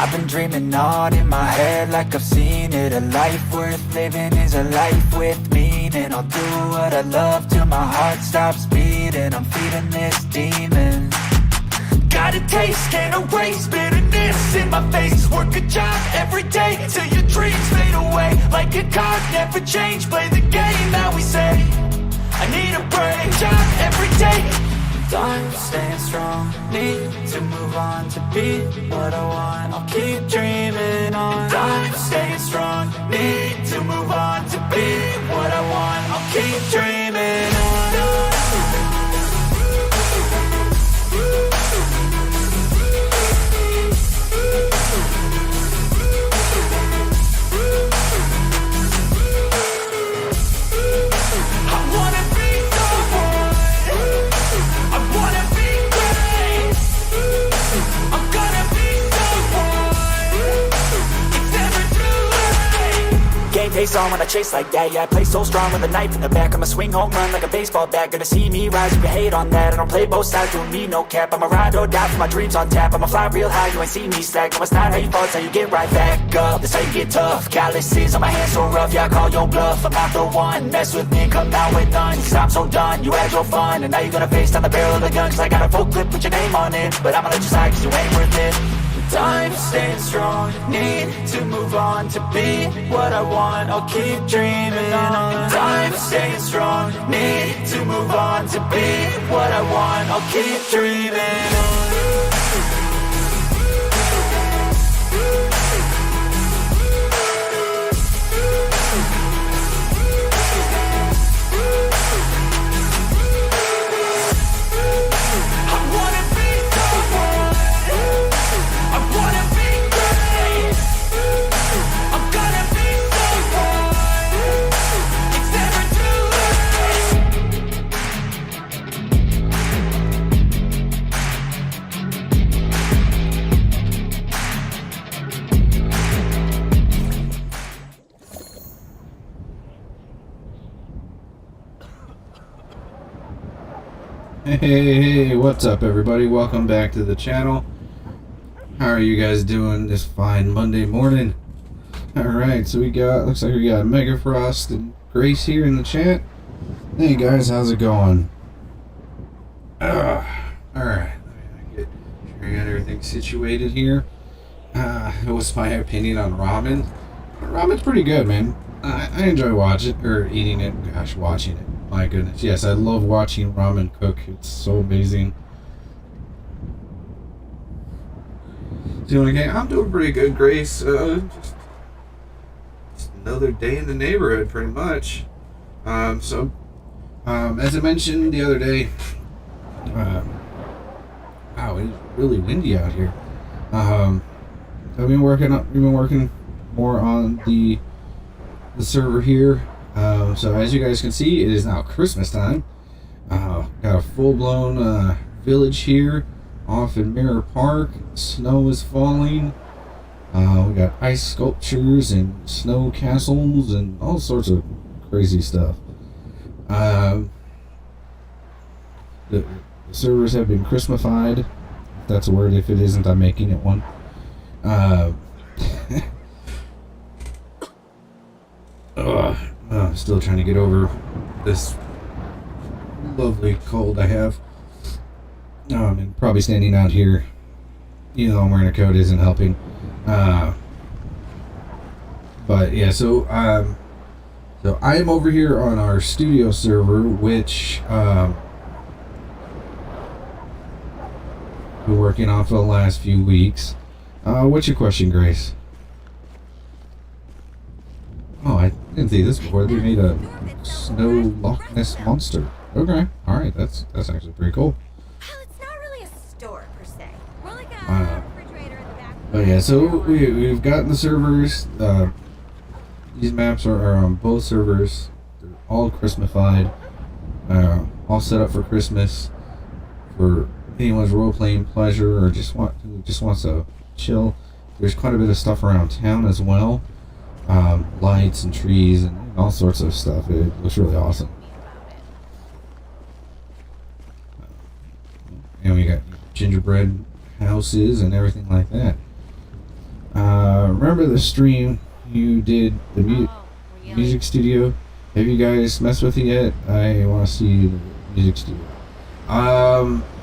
I've been dreaming on in my head like I've seen it. A life worth living is a life with meaning. I'll do what I love till my heart stops beating. I'm feeding this demon. Got a taste, can't erase bitterness in my face. Work a job every day till your dreams fade away. Like a card, never change, play the game that we say. I need a break, job every day. I'm staying strong, need to move on to be what I want. I'll keep dreaming on. I'm staying strong, need to move on to be what I want. I'll keep dreaming on. Face on when I chase like that, yeah, I play so strong with a knife in the back. I'ma swing home run like a baseball bat. Gonna see me rise, you can hate on that. I don't play both sides, doing me no cap. I'ma ride or die for my dreams on tap. I'ma fly real high, you ain't see me slack. No, it's not how you fall, it's how you get right back up. That's how you get tough, calluses on my hands so rough. Yeah, I call your bluff, I'm not the one. Mess with me, come down with none. Cause I'm so done, you had your fun. And now you're gonna face down the barrel of the gun. Cause I got a full clip, put your name on it. But I'ma let you slide cause you ain't worth it. I'm staying strong, need to move on to be what I want. I'll keep dreaming on. I'm staying strong, need to move on to be what I want. I'll keep dreaming on. Hey, what's up everybody? Welcome back to the channel. How are you guys doing this fine Monday morning? Alright, so looks like we got Mega Frost and Grace here in the chat. Hey guys, how's it going? Alright, get sure I got everything situated here. It was my opinion on ramen. Ramen's pretty good, man. I enjoy watching, or eating it, gosh, watching it. My goodness, yes, I love watching ramen cook. It's so amazing. Doing okay? I'm doing pretty good, Grace. Just another day in the neighborhood, pretty much. As I mentioned the other day, wow, it's really windy out here. We've been working more on the server here. So as you guys can see, it is now Christmas time. Got a full-blown village here off in Mirror Park. Snow is falling. We got ice sculptures and snow castles and all sorts of crazy stuff. The servers have been Christmasified. If that's a word. If it isn't, I'm making it one. I'm still trying to get over this lovely cold I have. And probably standing out here, even though I'm wearing a coat, isn't helping. But yeah, so I'm over here on our studio server, which been working on for the last few weeks. What's your question, Grace? Oh, I didn't see this before. They made a snow Loch Ness monster. Okay, alright, that's actually pretty cool. Well, it's not really a store per se. More like a refrigerator in the back. But yeah, so we've gotten the servers. These maps are on both servers. They're all Christmasified. All set up for Christmas. For anyone's role-playing pleasure or just wants to chill. There's quite a bit of stuff around town as well. Lights and trees and all sorts of stuff. It looks really awesome. And we got gingerbread houses and everything like that. Remember the stream you did, the music studio? Have you guys messed with it yet? I want to see the music studio.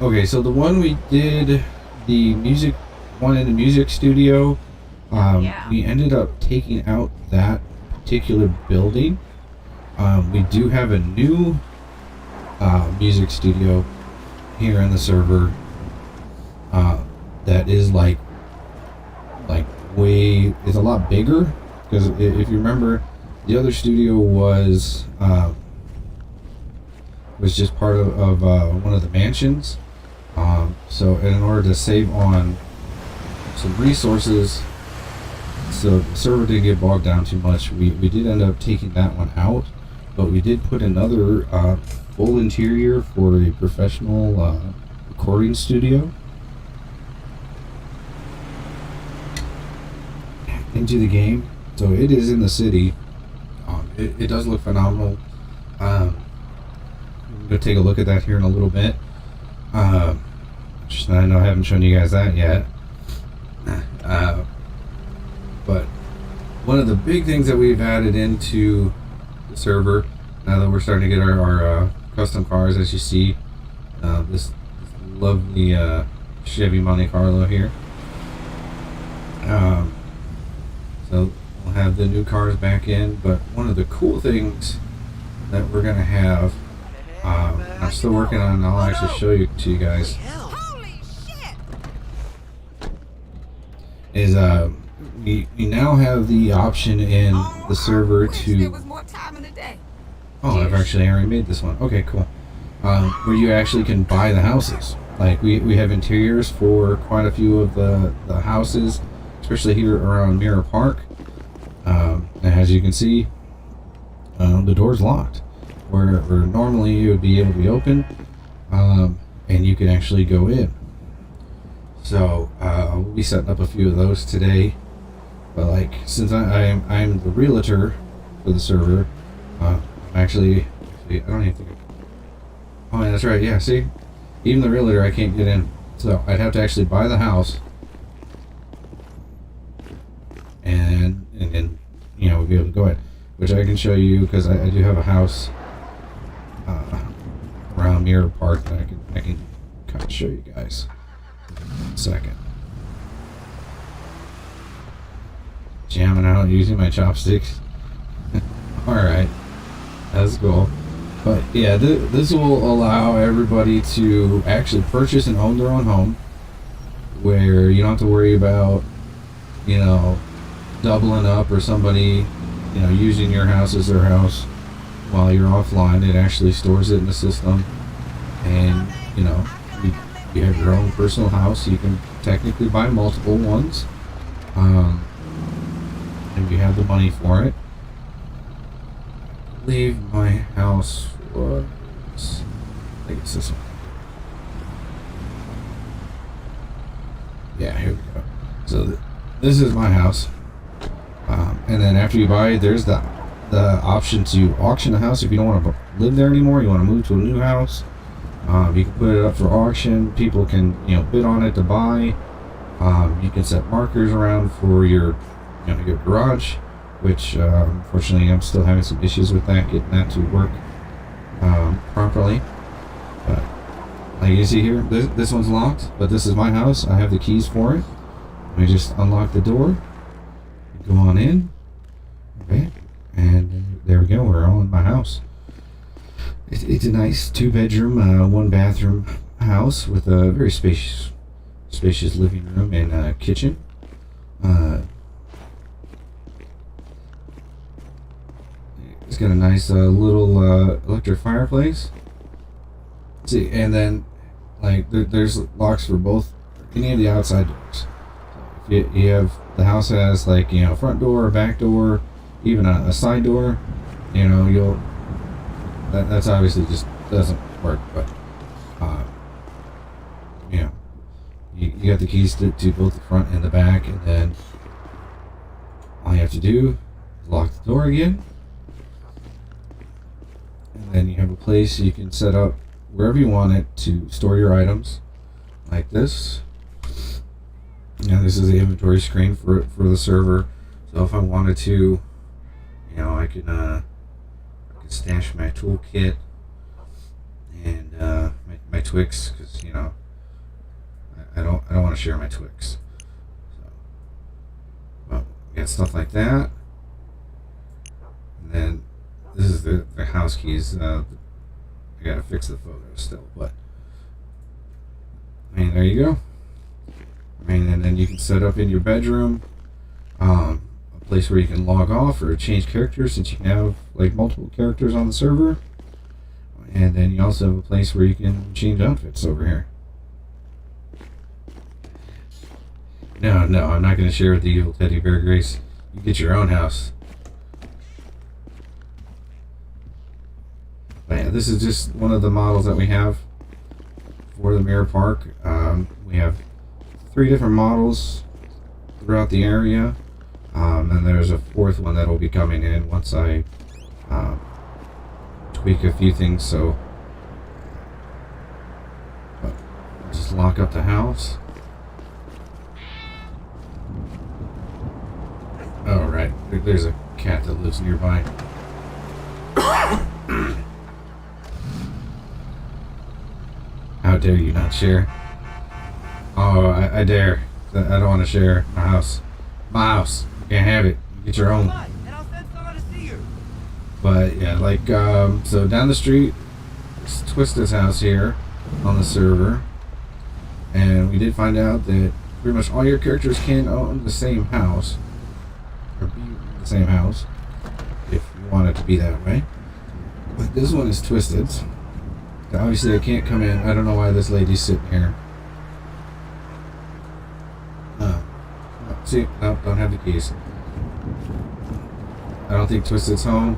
Okay, so the one we did, the music one in the music studio, we ended up taking out that particular building. We do have a new music studio here in the server that is like way, it's a lot bigger, because if you remember, the other studio was just part of one of the mansions. So in order to save on some resources, so the server didn't get bogged down too much, we did end up taking that one out, but we did put another full interior for a professional recording studio into the game. So it is in the city. It does look phenomenal. I'm gonna take a look at that here in a little bit. Just, I know I haven't shown you guys that yet. But one of the big things that we've added into the server, now that we're starting to get our custom cars, as you see, this lovely Chevy Monte Carlo here. So we'll have the new cars back in, but one of the cool things that we're gonna have, I'm still working on, and I'll actually show you to you guys, is we now have the option in the server to, I've actually already made this one. Okay, cool. Where you actually can buy the houses. Like we have interiors for quite a few of the houses, especially here around Mirror Park. And as you can see, the door's locked. Where normally it would be able to be open, and you can actually go in. So we'll be setting up a few of those today. But like, since I'm the realtor for the server, I don't even think. Oh, yeah, that's right. Yeah, see, even the realtor, I can't get in. So I'd have to actually buy the house, and then we'll be able to go in, which I can show you, because I do have a house around Mirror Park that I can kind of show you guys. 1 second. Jamming out using my chopsticks. Alright, that's cool. But yeah, this will allow everybody to actually purchase and own their own home, where you don't have to worry about doubling up, or somebody using your house as their house while you're offline. It actually stores it in the system, and you have your own personal house. You can technically buy multiple ones, if you have the money for it. I believe my house was, I think it's this one. Yeah, here we go. So this is my house, and then after you buy it, there's the option to auction the house. If you don't want to live there anymore, you want to move to a new house, you can put it up for auction. People can bid on it to buy. You can set markers around for your your garage, which unfortunately I'm still having some issues with that, getting that to work properly. But like you see here, this one's locked, but this is my house. I have the keys for it. Let me just unlock the door, go on in. Okay, and there we go, we're all in my house. It's a nice 2-bedroom, 1-bathroom house with a very spacious living room and kitchen. It's got a nice little electric fireplace. See, and then like there's locks for both, any of the outside doors. So if you have, the house has like front door, back door, even a side door. You'll that's obviously just doesn't work, but you got the keys to both the front and the back, and then all you have to do is lock the door again, and then you have a place you can set up wherever you want it to store your items, like this. Now this is the inventory screen for the server. So if I wanted to, you know, I could stash my toolkit and my Twix, because you know I don't want to share my Twix. So, well, we got stuff like that, and then this is the house keys. I gotta fix the photos still, but I mean, there you go. I mean, and then you can set up in your bedroom a place where you can log off or change characters, since you can have like multiple characters on the server. And then you also have a place where you can change outfits over here. No, I'm not going to share with the evil teddy bear, Grace. You get your own house. But yeah, this is just one of the models that we have for the Mirror Park. We have 3 different models throughout the area. And there's a 4th one that will be coming in once I tweak a few things. So just lock up the house. Oh, right. There's a cat that lives nearby. How dare you not share? Oh, I dare. I don't want to share my house. My house. You can't have it. You get your own. But yeah, like, so down the street, it's Twiztid's house here on the server. And we did find out that pretty much all your characters can own the same house. Or be in the same house, if you want it to be that way. But this one is Twiztid's. Obviously I can't come in. I don't know why this lady's sitting here. See, no, don't have the keys. I don't think Twiztid's home.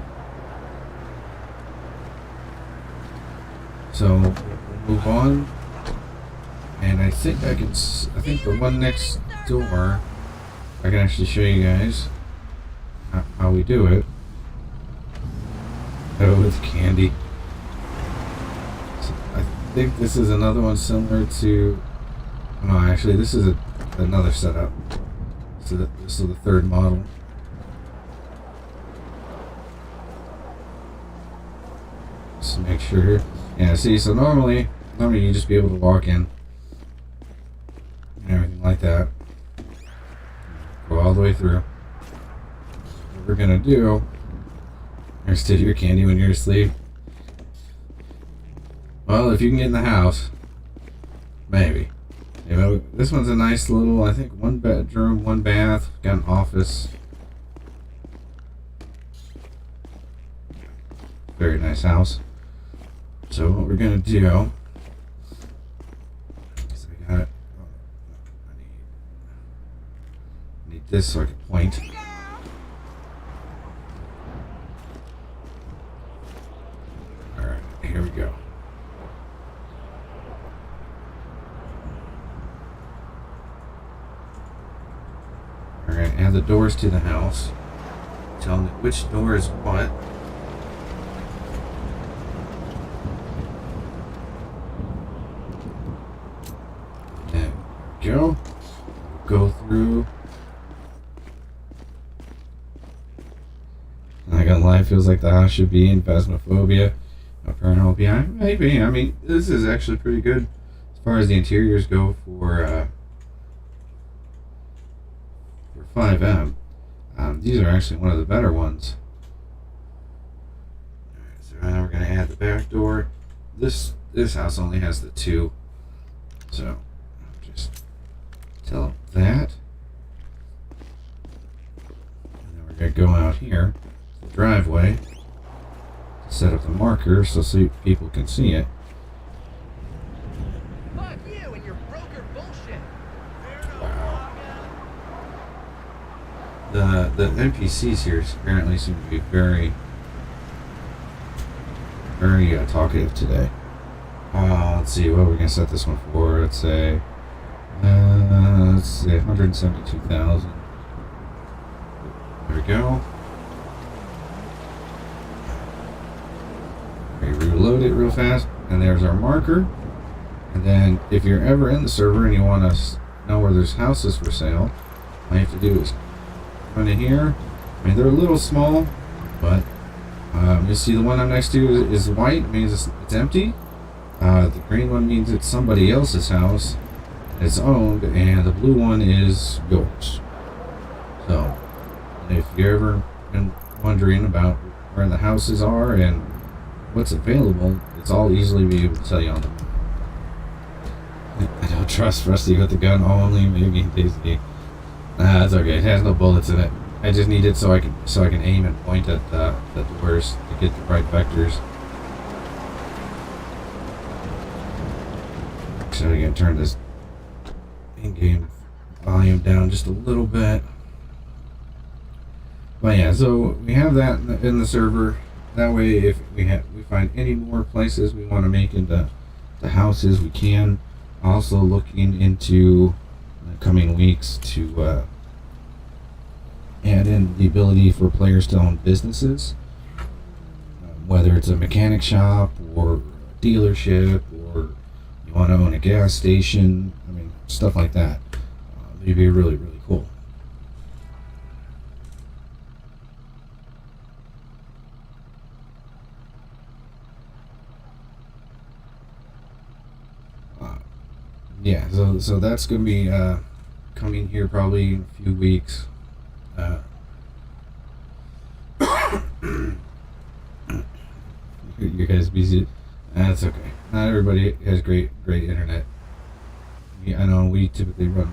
So we'll move on. And I think I think the one next door, I can actually show you guys how we do it. Oh, it's candy. So I think this is another one similar to. No, actually, this is another setup. So this is the 3rd model. Just to make sure. Yeah, see, so normally you just be able to walk in and everything like that. Go all the way through. What we're gonna do, here's to your candy when you're asleep. Well, if you can get in the house, maybe. You know, this one's a nice little, I think, 1 bedroom, 1 bath, got an office. Very nice house. So what we're gonna do is I need this so I can point. Alright, here we go. Alright, add the doors to the house. Tell me which door is what. There we go. Go through. Not gonna lie, feels like the house should be in Phasmophobia. Paranormal PI. Maybe. I mean, this is actually pretty good as far as the interiors go for FiveM. These are actually one of the better ones. Alright, so now we're going to add the back door. This house only has the 2. So, just tell them that. And then we're going to go out here, the driveway, set up the marker so people can see it. Fuck you and your broker bullshit. Wow. The NPCs here apparently seem to be very talkative today. Let's see, what are we gonna set this one for? Let's say 172,000. There we go. We reload it real fast, and there's our marker. And then if you're ever in the server and you want to know where there's houses for sale. All you have to do is run in here. I mean, they're a little small, but you see the one I'm next to is white. It means it's empty. The green one means it's somebody else's house. It's owned, and the blue one is yours. So, if you're ever been wondering about where the houses are and what's available, it's all easily be able to tell you on them. I don't trust Frosty with the gun only, maybe Dayz. Nah, that's okay. It has no bullets in it. I just need it so I can aim and point at the doors to get the right vectors. So I'm gonna turn this in-game volume down just a little bit. But yeah, so we have that in the server. That way, if we find any more places we want to make into the houses, we can. Also looking into the coming weeks to add in the ability for players to own businesses, whether it's a mechanic shop or a dealership, or you want to own a gas station. I mean, stuff like that. It'd be really, really cool. Yeah, so that's gonna be coming here probably in a few weeks. You guys busy? That's okay. Not everybody has great internet. I know we typically run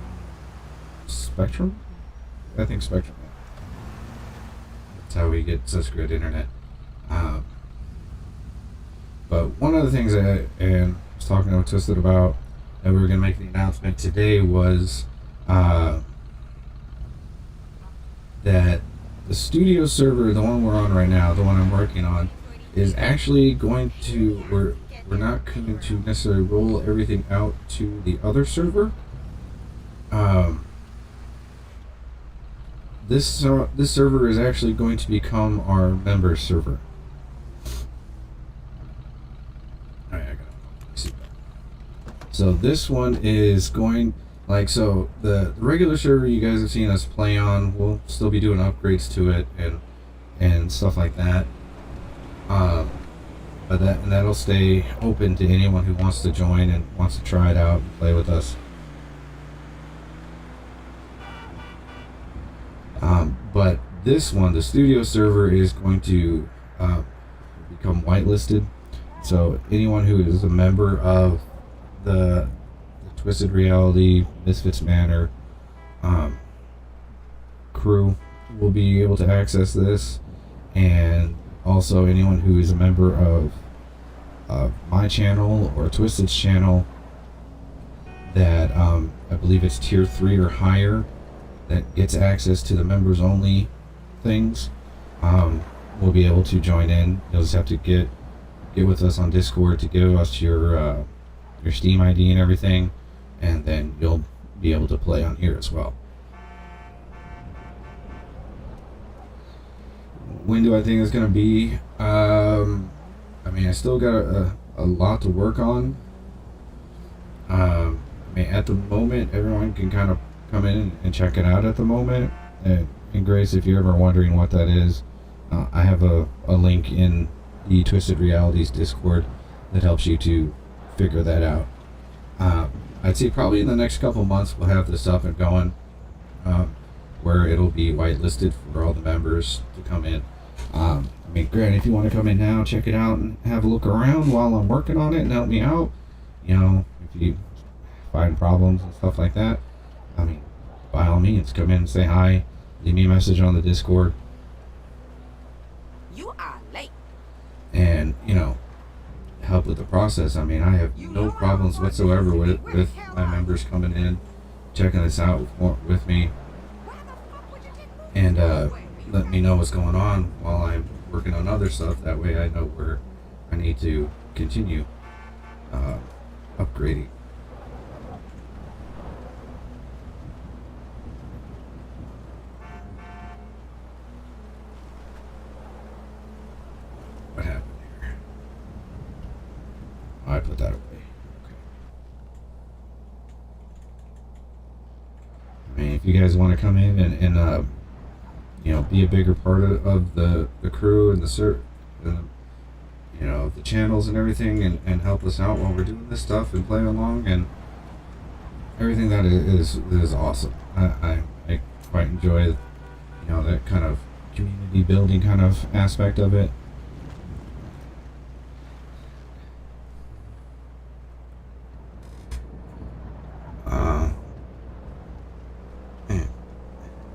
Spectrum. I think Spectrum. That's how we get such great internet. But one of the things I was talking to Twiztid about, that we were going to make the announcement today, was that the studio server, the one we're on right now, the one I'm working on, is actually going to, we're not going to necessarily roll everything out to the other server. This server is actually going to become our member server. So this one is going, like, so the regular server you guys have seen us play on, we'll still be doing upgrades to it and stuff like that. But that'll stay open to anyone who wants to join and wants to try it out and play with us. But this one, the studio server, is going to become whitelisted. So anyone who is a member of the Twiztid Reality Misfits Manor crew will be able to access this, and also anyone who is a member of my channel or Twiztid's channel that I believe it's tier 3 or higher, that gets access to the members only things, will be able to join in. You'll just have to get with us on Discord to give us your Steam ID and everything, and then you'll be able to play on here as well. When do I think it's going to be? I mean, I still got a lot to work on. I mean, at the moment, everyone can kind of come in and check it out at the moment. And Grace, if you're ever wondering what that is, I have a link in the Twiztid Realities Discord that helps you to figure that out. I'd say probably in the next couple months we'll have this up and going, where it'll be whitelisted for all the members to come in. I mean, granted, if you want to come in now, check it out and have a look around while I'm working on it and help me out, you know, if you find problems and stuff like that, I mean, by all means, come in and say hi, leave me a message on the Discord. You are late. And, you know, help with the process. I mean, I have no problems whatsoever with my members coming in, checking this out with me, and let me know what's going on while I'm working on other stuff. That way I know where I need to continue upgrading. What happened here? I put that away. Okay. if you guys want to come in and you know, be a bigger part of the crew and the you know, the channels and everything, and help us out while we're doing this stuff and play along and everything, that is awesome. I quite enjoy, you know, that kind of community building kind of aspect of it.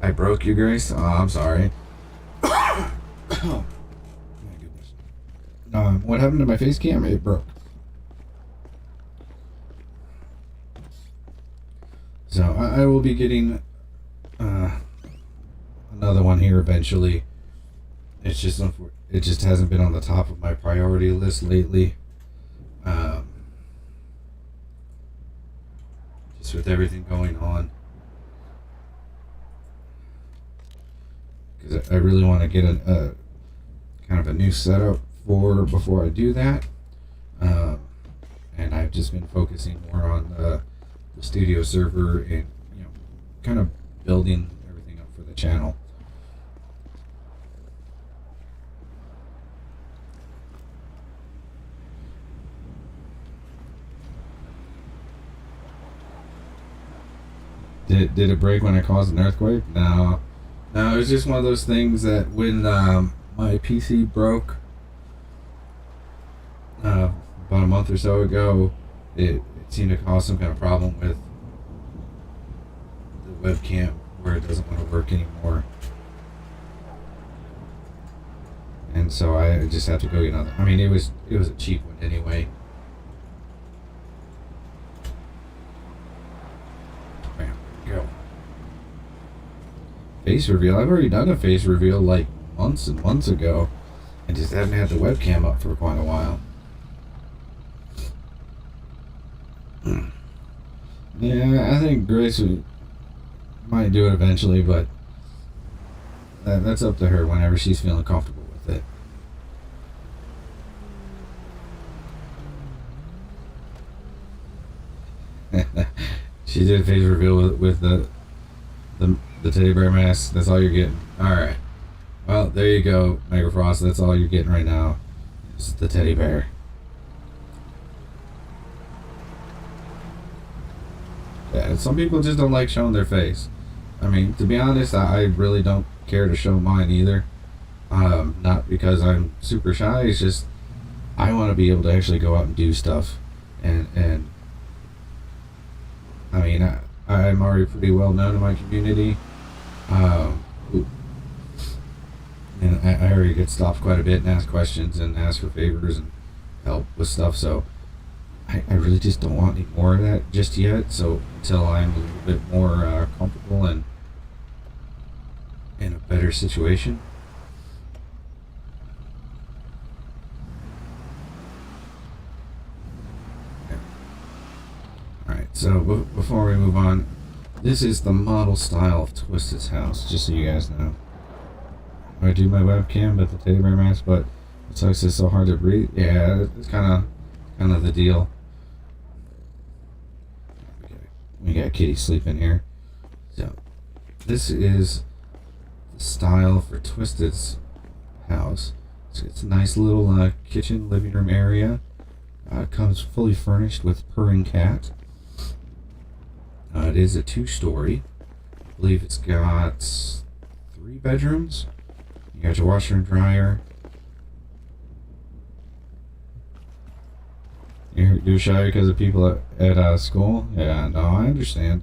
I broke you, Grace? Oh, I'm sorry. Oh, my goodness. What happened to my face cam? It broke. So I will be getting another one here eventually. It just hasn't been on the top of my priority list lately. Just with everything going on. Because I really want to get a kind of a new setup before I do that. And I've just been focusing more on the studio server and, you know, kind of building everything up for the channel. Did it break when I caused an earthquake? No. No, it was just one of those things that when my PC broke about a month or so ago, it seemed to cause some kind of problem with the webcam where it doesn't want to work anymore. And so I just have to go get another. I mean, it was a cheap one anyway. Bam, go. Face reveal. I've already done a face reveal like months and months ago, and just haven't had the webcam up for quite a while. Yeah, I think Grace might do it eventually, but that's up to her whenever she's feeling comfortable with it. She did a face reveal with the teddy bear mask. That's all you're getting. Alright. Well, there you go, Mega Frost. That's all you're getting right now. It's the teddy bear. Yeah, some people just don't like showing their face. I mean, to be honest, I really don't care to show mine either. Not because I'm super shy. It's just I want to be able to actually go out and do stuff. And I mean, I'm already pretty well known in my community. And I already get stopped quite a bit and ask questions and ask for favors and help with stuff. So I really just don't want any more of that just yet. So until I'm a little bit more comfortable and in a better situation. Alright, so before we move on, this is the model style of Twiztid's house, just so you guys know. I do my webcam with the teddy bear mask, but it sucks, it's so hard to breathe. Yeah, it's kind of the deal. We got Kitty sleeping here. So this is the style for Twiztid's house. So it's a nice little kitchen, living room area. Comes fully furnished with purring cat. It is a 2-story. I believe it's got 3 bedrooms. You got your washer and dryer. You're shy because of people at school? Yeah, no, I understand.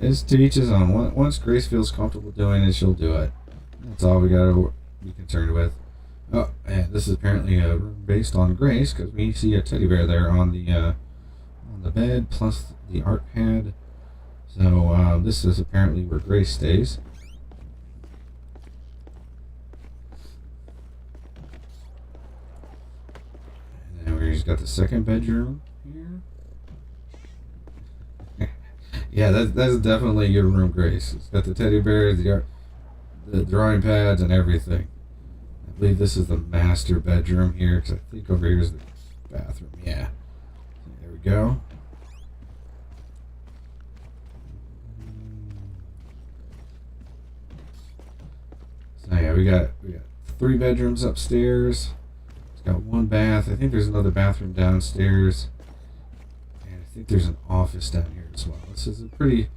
It's to each his own. Once Grace feels comfortable doing it, she'll do it. That's all we gotta be concerned with. Oh, and this is apparently a room based on Grace, because we see a teddy bear there on the bed, plus the art pad. So this is apparently where Grace stays. And then we've got the second bedroom here. Yeah, that's definitely your room, Grace. It's got the teddy bear, the drawing pads, and everything. I believe this is the master bedroom here, because I think over here is the bathroom. Yeah. There we go. we got 3 bedrooms upstairs. It's got 1 bath. I think there's another bathroom downstairs. And I think there's an office down here as well. This is a pretty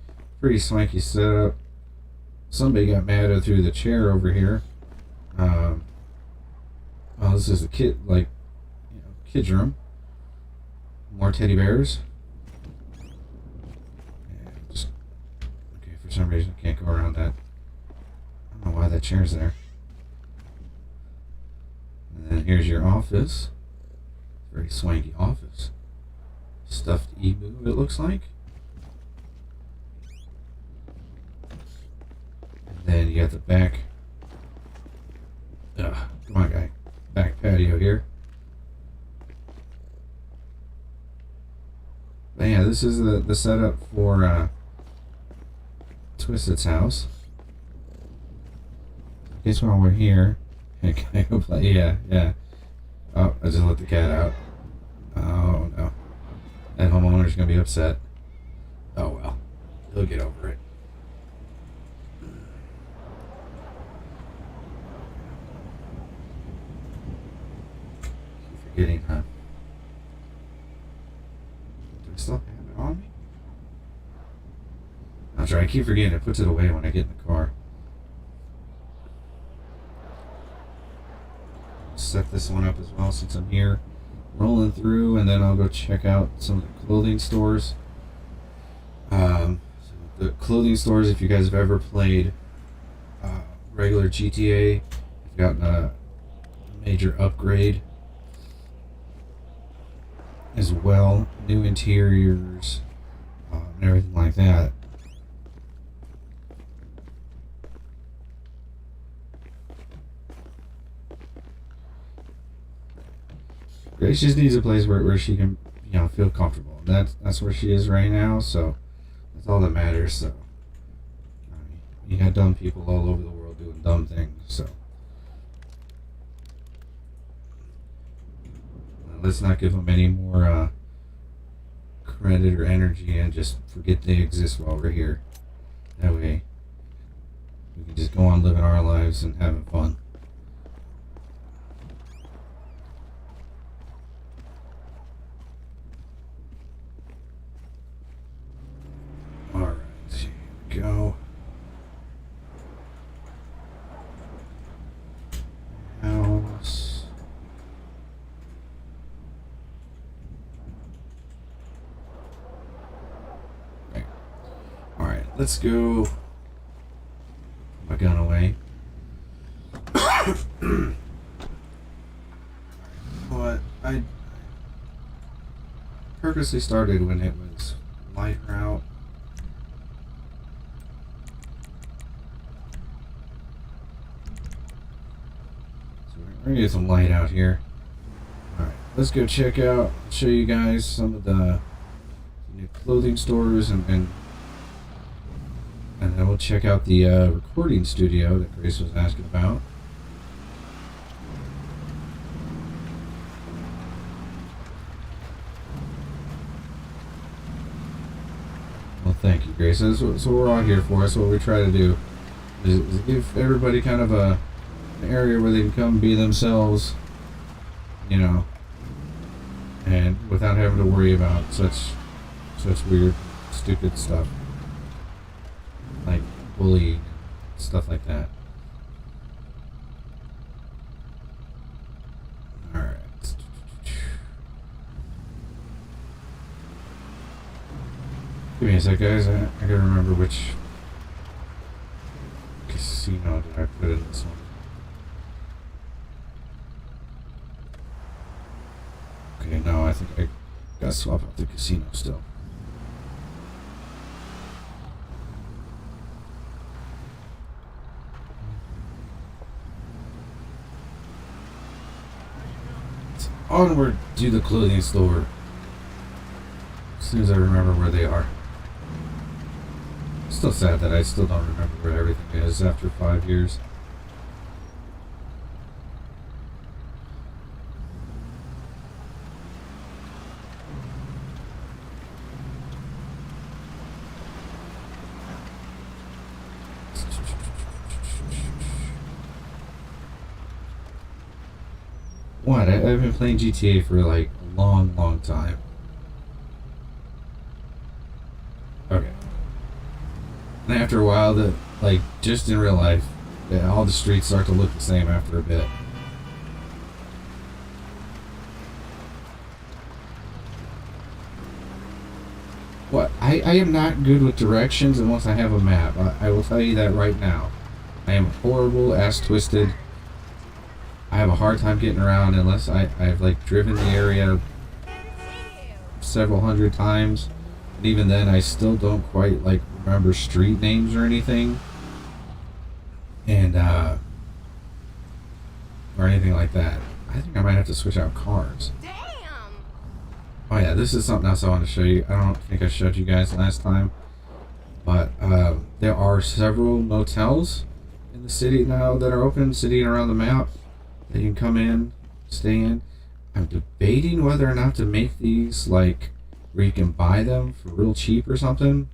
swanky setup. Somebody got mad and threw the chair over here. Oh, this is a kid's room. More teddy bears. Okay, for some reason I can't go around that. I don't know why that chair's there. And then here's your office. Very swanky office. Stuffed emu, it looks like. And then you got the back. Come on, guy. Back patio here. But yeah, this is the setup for Twiztid's house. I guess while we're here, can I go play? Yeah. Oh, I just let the cat out. Oh no. That homeowner's gonna be upset. Oh well. He'll get over it. Keep forgetting, huh? Do I still have it on me? That's right, I keep forgetting it puts it away when I get in the car. Set this one up as well since I'm here rolling through, and then I'll go check out some of the clothing stores. So the clothing stores, if you guys have ever played regular GTA, you've gotten a major upgrade as well, new interiors and everything like that. Grace just needs a place where she can, feel comfortable. That's where she is right now, so that's all that matters. So, you got dumb people all over the world doing dumb things, so let's not give them any more credit or energy and just forget they exist while we're here. That way, we can just go on living our lives and having fun. Go. House. Right. All right, let's go. Put my gun away. What I purposely started when it was lighter out. We're gonna get some light out here. Alright, let's go show you guys some of the new clothing stores, and then we'll check out the recording studio that Grace was asking about. Well, thank you, Grace. That's what we're all here for. That's what we try to do, is give everybody kind of an area where they can come be themselves, and without having to worry about such weird, stupid stuff like bullying, stuff like that. Alright. Give me a sec, guys. I gotta remember which casino did I put in this one. Okay, no, I think I gotta swap out the casino still. Let's onward to the clothing store. As soon as I remember where they are. Still sad that I still don't remember where everything is after 5 years. What? I've been playing GTA for like a long time. Okay. And after a while, like just in real life, all the streets start to look the same after a bit. What? I am not good with directions unless I have a map. I will tell you that right now. I am horrible as Twiztid. I have a hard time getting around unless I've like driven the area several hundred times. And even then I still don't quite like remember street names or anything. And or anything like that. I think I might have to switch out cars. Oh yeah, this is something else I want to show you. I don't think I showed you guys last time, but there are several motels in the city now that are open, sitting around the map that you can come in, stay in. I'm debating whether or not to make these like where you can buy them for real cheap or something.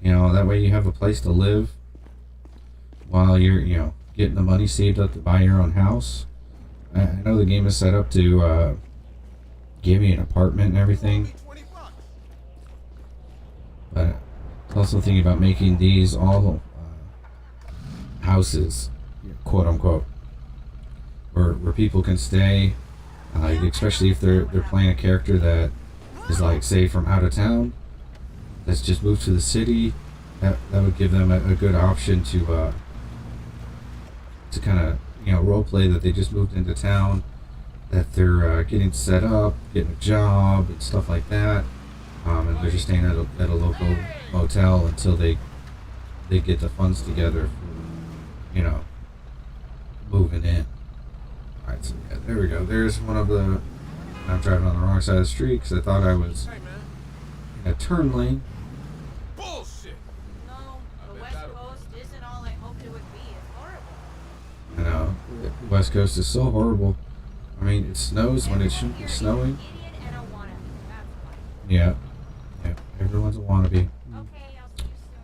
You know, that way you have a place to live while you're, you know, getting the money saved up to buy your own house. I know the game is set up to give me an apartment and everything, but I'm also thinking about making these all houses, quote unquote, where people can stay, especially if they're playing a character that is like, say, from out of town, that's just moved to the city. That would give them a good option to kind of, you know, role play that they just moved into town, that they're getting set up, getting a job and stuff like that, and they're just staying at a local motel until they get the funds together for, you know, moving in. Alright, so yeah, there we go. There's one of the... I'm driving on the wrong side of the street because I thought I was in a turn lane. Bullshit. No, the West Coast isn't all I hoped it would be. It's horrible. I know. The West Coast is so horrible. I mean, it snows when it shouldn't be snowing. Yeah. Yeah. Everyone's a wannabe. Okay, I'll see you soon.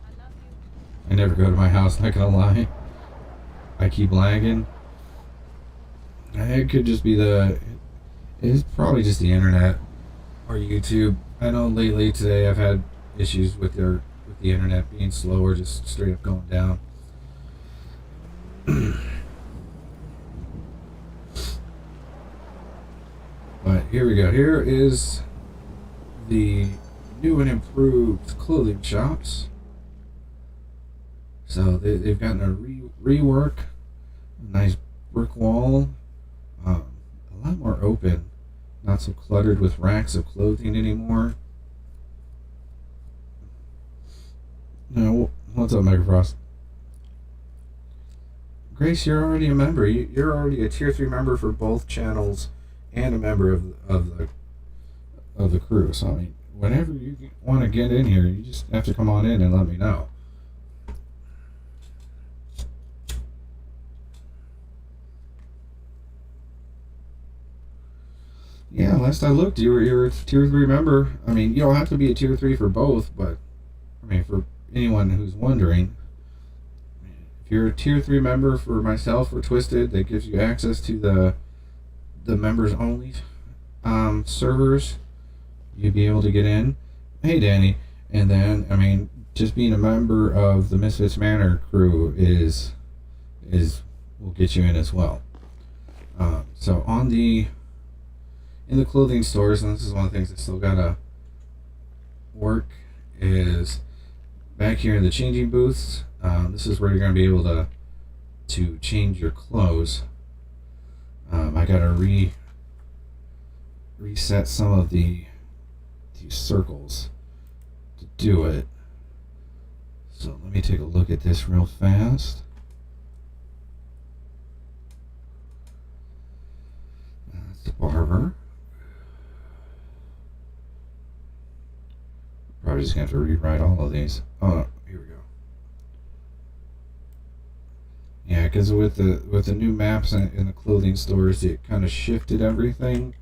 I love you. I never go to my house, not gonna lie. I keep lagging. It could just be it's probably just the internet or YouTube. I know lately today I've had issues with the internet being slow or just straight up going down. But here we go. Here is the new and improved clothing shops. So they've gotten a rework, a nice brick wall, a lot more open, not so cluttered with racks of clothing anymore. Now, what's up, Megafrost? Grace, you're already a member. You're already a tier 3 member for both channels and a member of the crew. So I mean, whenever you want to get in here, you just have to come on in and let me know. Yeah, last I looked, you were a tier 3 member. I mean, you don't have to be a tier 3 for both, but I mean, for anyone who's wondering, if you're a tier 3 member for myself or Twiztid, that gives you access to the members only servers, you'd be able to get in. Hey, Danny. And then, I mean, just being a member of the Misfits Manor crew will get you in as well. So in the clothing stores, and this is one of the things that still gotta work, is back here in the changing booths. This is where you're gonna be able to change your clothes. I gotta reset some of these circles to do it. So let me take a look at this real fast. That's the barber. Probably just gonna have to rewrite all of these. Oh, here we go. Yeah, because with the new maps in the clothing stores, it kind of shifted everything.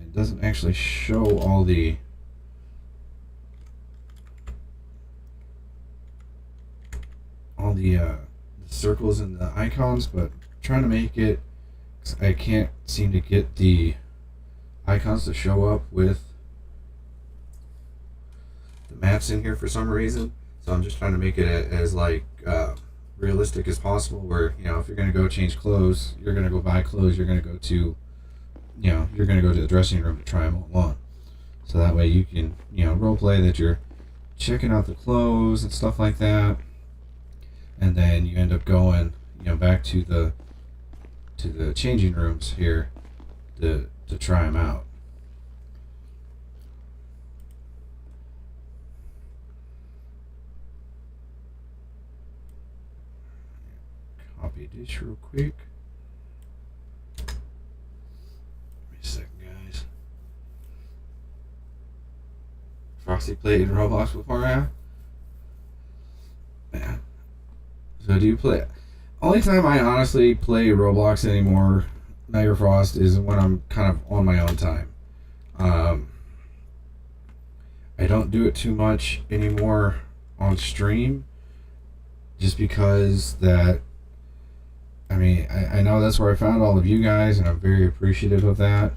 It doesn't actually show all the circles and the icons, but trying to make it 'cause I can't seem to get the icons to show up with the maps in here for some reason. So I'm just trying to make it as like realistic as possible, where, you know, if you're going to go change clothes, you're going to go buy clothes, you're going to go to, you know, you're going to go to the dressing room to try them all on. So that way you can, you know, role play that you're checking out the clothes and stuff like that, and then you end up going, you know, back to the changing rooms here to try them out. Copy this real quick. Give me a second, guys. Frosty played in Roblox before, yeah? Yeah. So do you play? Only time I honestly play Roblox anymore, Niagara Frost, is when I'm kind of on my own time. I don't do it too much anymore on stream, just because that, I mean, I know that's where I found all of you guys, and I'm very appreciative of that,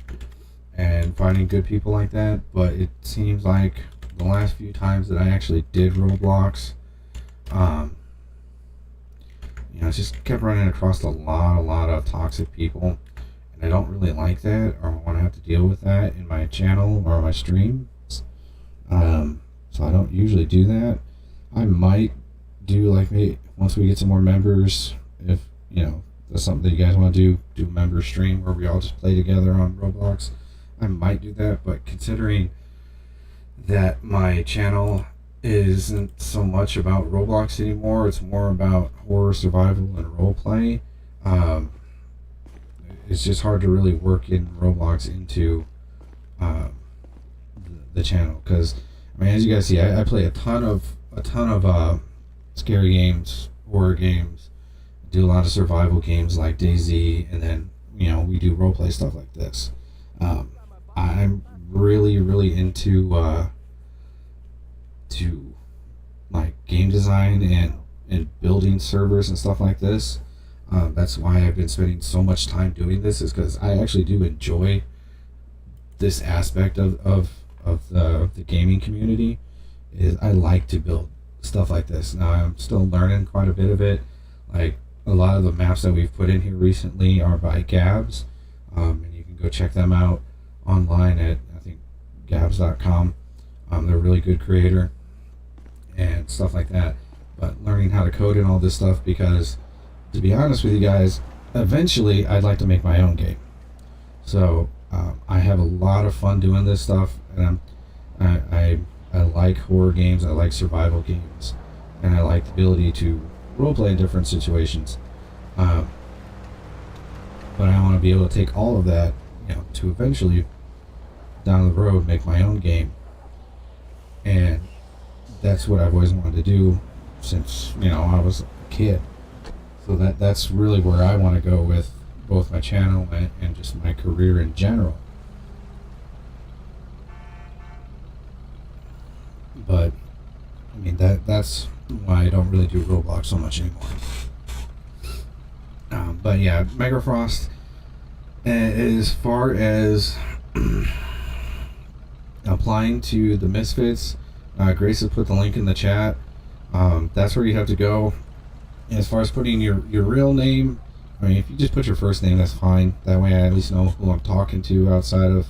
and finding good people like that, but it seems like the last few times that I actually did Roblox, you know, just kept running across a lot of toxic people, and I don't really like that, or want to have to deal with that in my channel or my streams. So I don't usually do that. I might do, like, maybe once we get some more members, if, you know, that's something that you guys want to do a member stream where we all just play together on Roblox, I might do that. But considering that my channel isn't so much about Roblox anymore, it's more about horror, survival, and roleplay, it's just hard to really work in Roblox into the channel, because, I mean, as you guys see, I play a ton of scary games, horror games, do a lot of survival games like Dayz, and then, you know, we do roleplay stuff like this. I'm really into like game design and building servers and stuff like this. That's why I've been spending so much time doing this, is because I actually do enjoy this aspect of the gaming community. Is I like to build stuff like this. Now, I'm still learning quite a bit of it. Like, a lot of the maps that we've put in here recently are by Gabs, and you can go check them out online at, I think, gabs.com. They're a really good creator and stuff like that. But learning how to code and all this stuff, because, to be honest with you guys, eventually I'd like to make my own game. So I have a lot of fun doing this stuff, and I like horror games, I like survival games, and I like the ability to roleplay in different situations. But I want to be able to take all of that, you know, to eventually down the road make my own game. And that's what I've always wanted to do since, you know, I was a kid. So that's really where I want to go with both my channel and just my career in general. But I mean, that's why I don't really do Roblox so much anymore. But yeah, Megafrost, as far as applying to the Misfits, Grace has put the link in the chat. That's where you have to go. As far as putting your real name, I mean, if you just put your first name, that's fine. That way I at least know who I'm talking to outside of,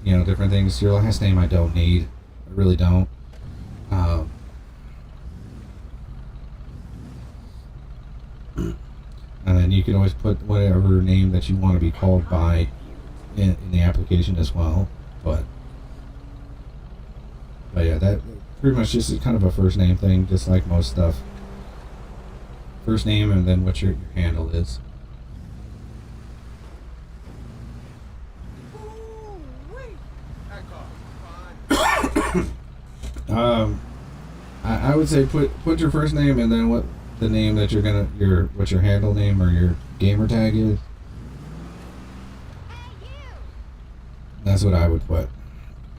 you know, different things. Your last name I don't need. I really don't. And then you can always put whatever name that you want to be called by in the application as well. But yeah, that pretty much just is kind of a first name thing, just like most stuff. First name and then what your handle is. I would say put your first name and then what the name that you're gonna what your handle name or your gamer tag is. That's what I would put.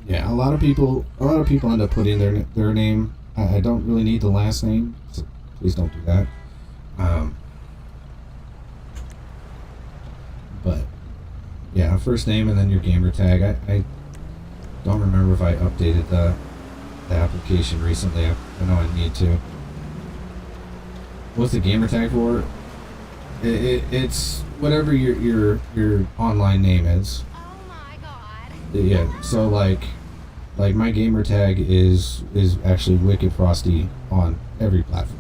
Yeah, a lot of people end up putting their name. I don't really need the last name, so please don't do that. yeah, first name and then your gamer tag. I don't remember if I updated the application recently. I know I need to. What's the gamer tag for? It's whatever your online name is. Oh my god. Yeah. So like my gamer tag is actually Wicked Frosty on every platform.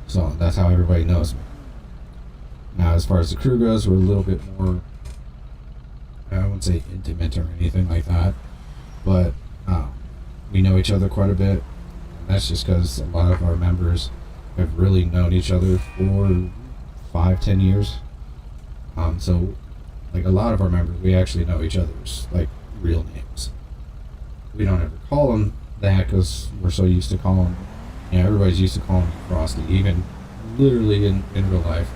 So that's how everybody knows me. Now, as far as the crew goes, we're a little bit more, I wouldn't say intimate or anything like that, but we know each other quite a bit. And that's just because a lot of our members have really known each other for 5-10 years. So, like, a lot of our members, we actually know each other's, like, real names. We don't ever call them that because we're so used to calling, everybody's used to calling me Frosty. Even literally in real life,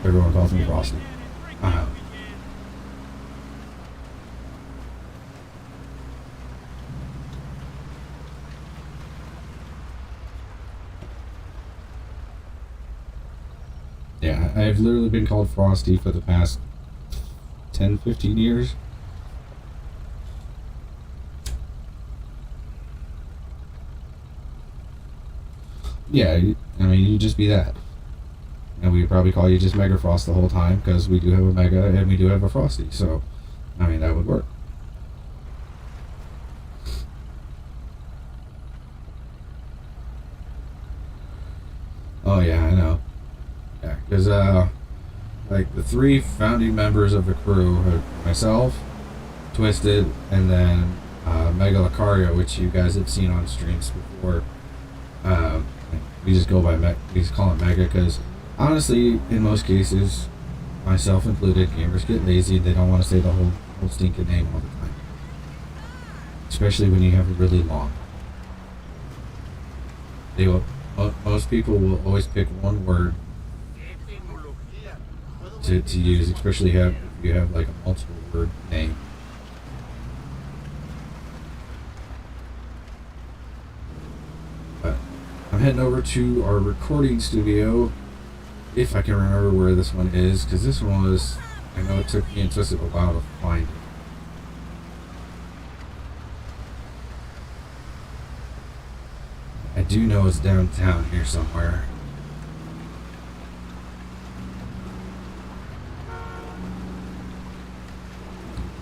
everyone calls me Frosty. Yeah, I've literally been called Frosty for the past 10-15 years. Yeah, I mean, you just be that. And we'd probably call you just Mega Frost the whole time, because we do have a Mega and we do have a Frosty, so, I mean, that would work. Oh yeah, I know. Yeah, because, like, the 3 founding members of the crew are myself, Twiztid, and then Mega Lucario, which you guys have seen on streams before. We just go by we just call it Mega because honestly, in most cases, myself included, gamers get lazy. They don't want to say the whole stinking name all the time, especially when you have a really long. They will. Most people will always pick one word to use, especially if you have like a multiple word name. I'm heading over to our recording studio, if I can remember where this one is, because this one was, I know it took me and Twiztid a while to find it. I do know it's downtown here somewhere.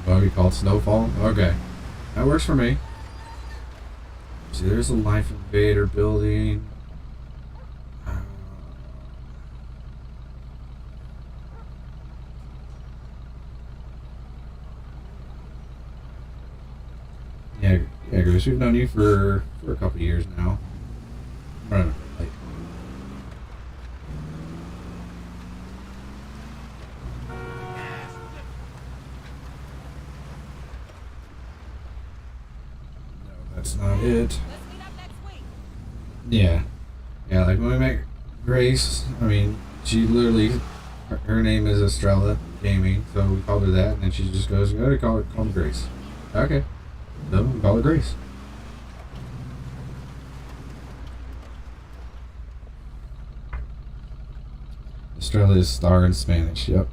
What we call Snowfall? Okay, that works for me. See, there's a Life Invader building. Yeah, Grace, we've known you for a couple of years now. I'm running a bit late. No, that's not it. Let's meet up next week. Yeah. Yeah, like when we met Grace, I mean, she literally, her name is Estrella Gaming, so we called her that, and then she just goes, "You gotta call me Grace." Okay. So we call her Grace. Estrella is star in Spanish, yep.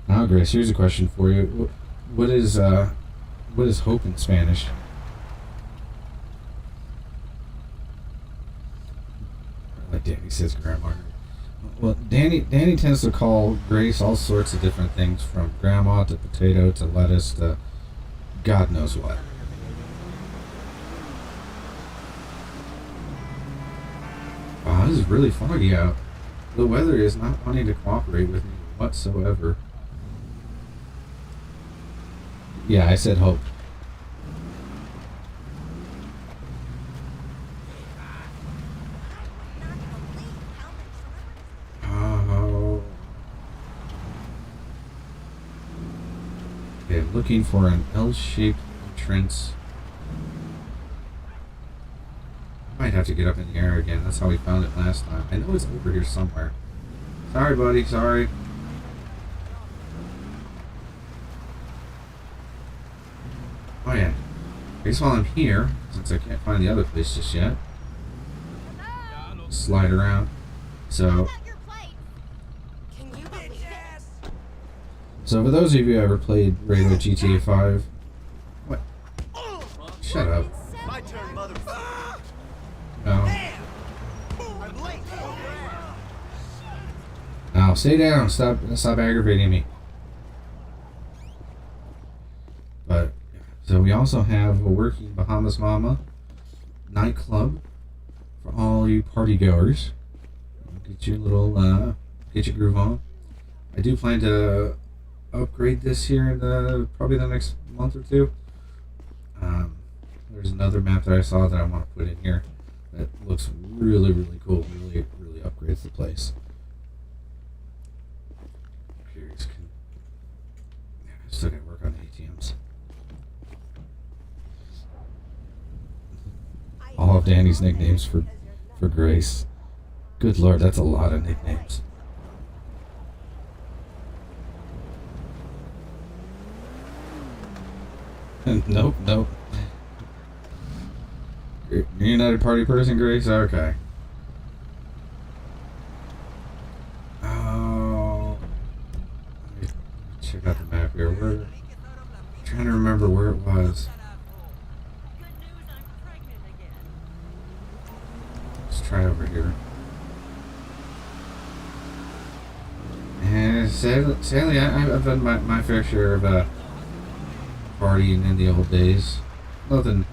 Now, Grace, here's a question for you. What is hope in Spanish? Like Danny says, Grandma. Well, Danny tends to call Grace all sorts of different things, from grandma to potato to lettuce to God knows what. Wow, this is really foggy out. The weather is not wanting to cooperate with me whatsoever. Yeah, I said hope. Oh. Okay, looking for an L-shaped entrance. I might have to get up in the air again. That's how we found it last time. I know it's over here somewhere. Sorry, buddy. Sorry. Oh yeah. I guess while I'm here, since I can't find the other place just yet, slide around. So, Can you believe it? so for those of you who ever played regular GTA 5, what? Shut up. My turn, motherfucker. No. I'm late. Now, stay down. Stop aggravating me. But, so we also have a working Bahamas Mama nightclub for all you party goers. Get your little, get your groove on. I do plan to upgrade this here in probably the next month or two. There's another map that I saw that I want to put in here that looks really, really cool. Really, really upgrades the place. Curious. Yeah, I still got to work on the ATMs. All of Danny's nicknames for Grace. Good lord, that's a lot of nicknames. Nope. You're a United Party person, Grace? Okay. Oh. Let me check out the map here. I'm trying to remember where it was. Let's try over here. And sadly, I've done my fair share of partying in the old days. Nothing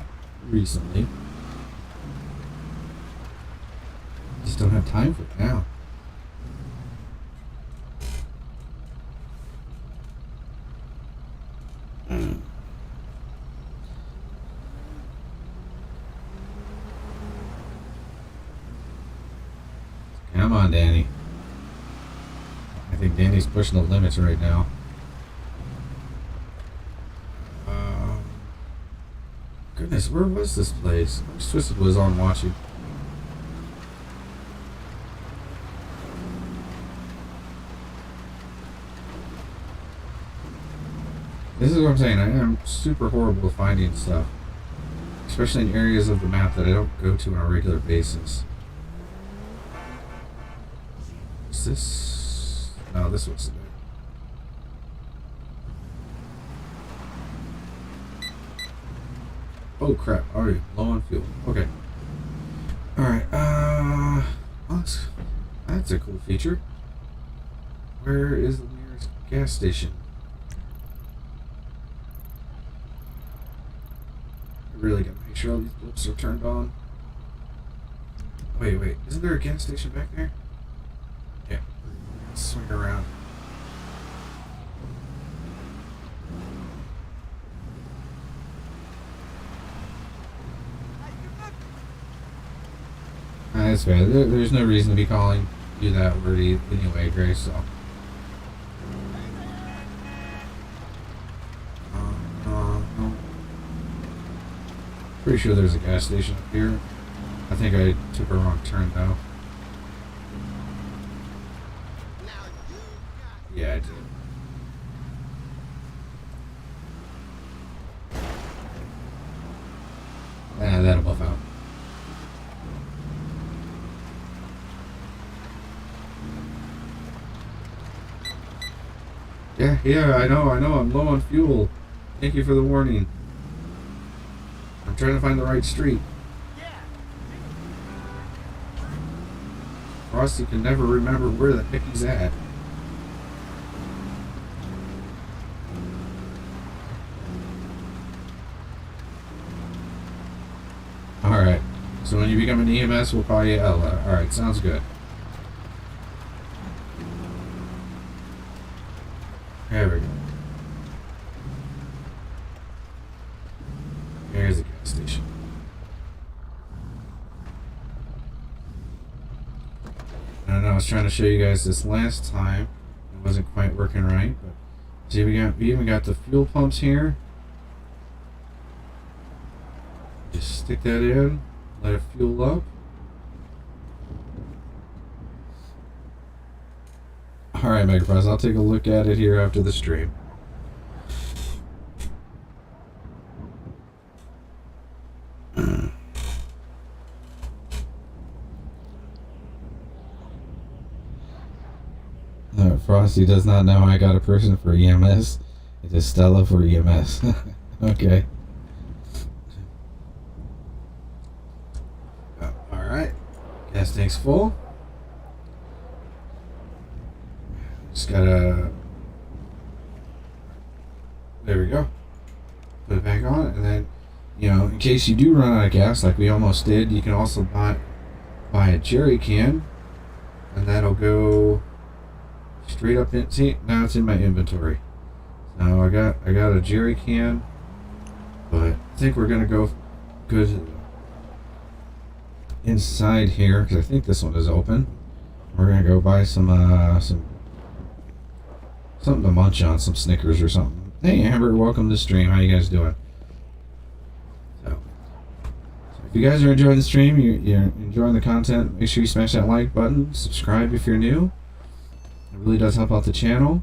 recently. Just don't have time for it now. Come on, Danny. I think Danny's pushing the limits right now. Goodness, where was this place? I wish Twiztid was on watching. This is what I'm saying. I am super horrible at finding stuff, especially in areas of the map that I don't go to on a regular basis. Is this? No, this wasn't it. Oh crap! Already low on fuel. Okay. All right. Oh, that's a cool feature. Where is the nearest gas station? I really gotta make sure all these blips are turned on. Wait. Isn't there a gas station back there? Yeah. Swing around. That's fair. There's no reason to be calling you that word anyway, Grace, so. Pretty sure there's a gas station up here. I think I took a wrong turn, though. Yeah, I did. That'll buff out. Yeah, I know, I'm low on fuel. Thank you for the warning. I'm trying to find the right street. Frosty can never remember where the heck he's at. Alright, so when you become an EMS, we'll call you Ella. Alright, sounds good. There we go. There's the gas station. I know I was trying to show you guys this last time. It wasn't quite working right, but see, we even got the fuel pumps here. Just stick that in, let it fuel up. Alright, Megapress, I'll take a look at it here after the stream. Frosty does not know I got a person for EMS. It is Stella for EMS. Okay. Alright. Gas tank's full. Just gotta... There we go. Put it back on, and then, you know, in case you do run out of gas, like we almost did, you can also buy a jerry can, and that'll go straight up in. See, now it's in my inventory. So I got a jerry can, but I think we're gonna go good inside here because I think this one is open. We're gonna go buy some something to munch on, some Snickers or something. Hey Amber, welcome to the stream. How you guys doing? So if you guys are enjoying the stream, you're enjoying the content, make sure you smash that like button, subscribe if you're new. It really does help out the channel.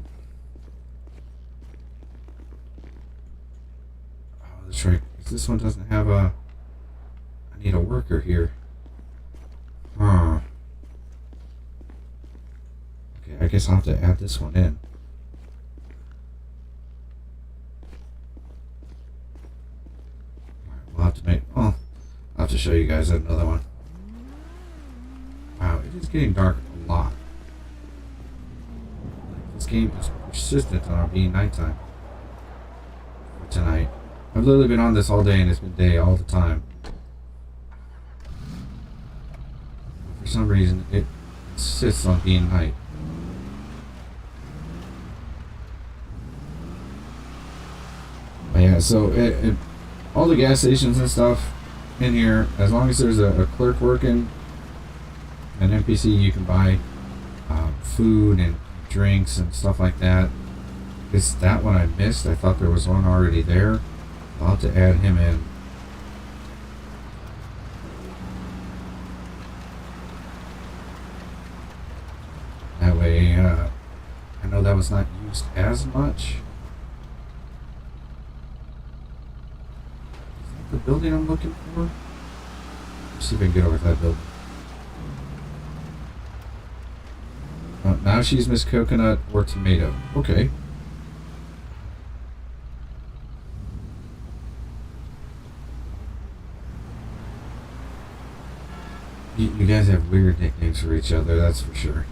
Oh, that's right. This one doesn't have a... I need a worker here. Huh. Okay, I guess I'll have to add this one in. We'll have to make... Oh, I'll have to show you guys another one. Wow, it is getting dark a lot. This game is persistent on being nighttime. For tonight. I've literally been on this all day and it's been day all the time. For some reason, it insists on being night. But yeah, so all the gas stations and stuff in here, as long as there's a clerk working, an NPC, you can buy food and drinks and stuff like that. It's that one I missed. I thought there was one already there. I'll have to add him in. That way, I know that was not used as much. The building I'm looking for? Let's see if I can get over to that building. Oh, now she's Miss Coconut or Tomato. Okay. You guys have weird nicknames for each other, that's for sure.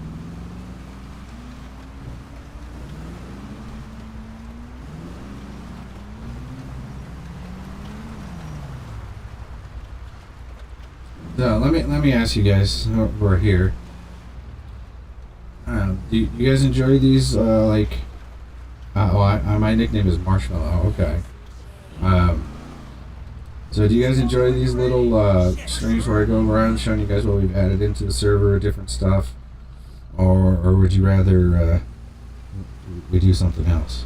So let me ask you guys who are here. Do you guys enjoy these? My nickname is Marshmallow. Okay. So do you guys enjoy these little streams where I go around showing you guys what we've added into the server, different stuff, or would you rather we do something else?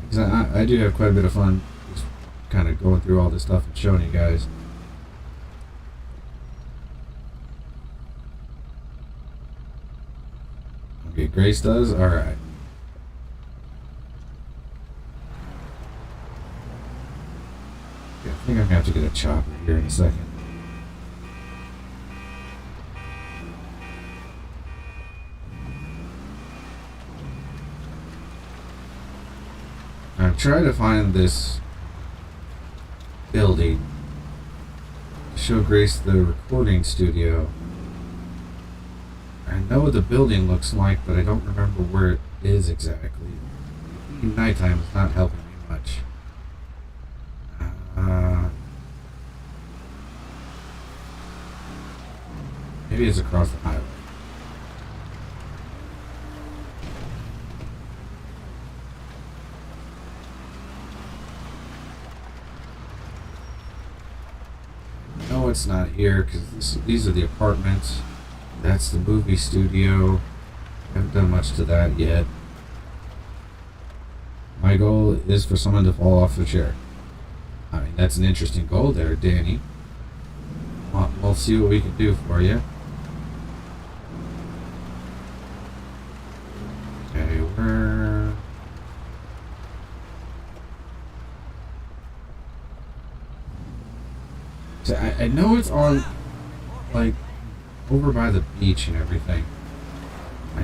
Because I do have quite a bit of fun just kind of going through all this stuff and showing you guys. Okay, Grace does? Alright. Yeah, I think I'm gonna have to get a chopper here in a second. I'm trying to find this building to show Grace the recording studio. I know what the building looks like, but I don't remember where it is exactly. Nighttime is not helping me much. Maybe it's across the highway. No, it's not here because these are the apartments. That's the movie studio. Haven't done much to that yet. My goal is for someone to fall off the chair. I mean, that's an interesting goal there, Danny. Well, we'll see what we can do for you. Okay, where... So I know it's on, like, over by the beach and everything.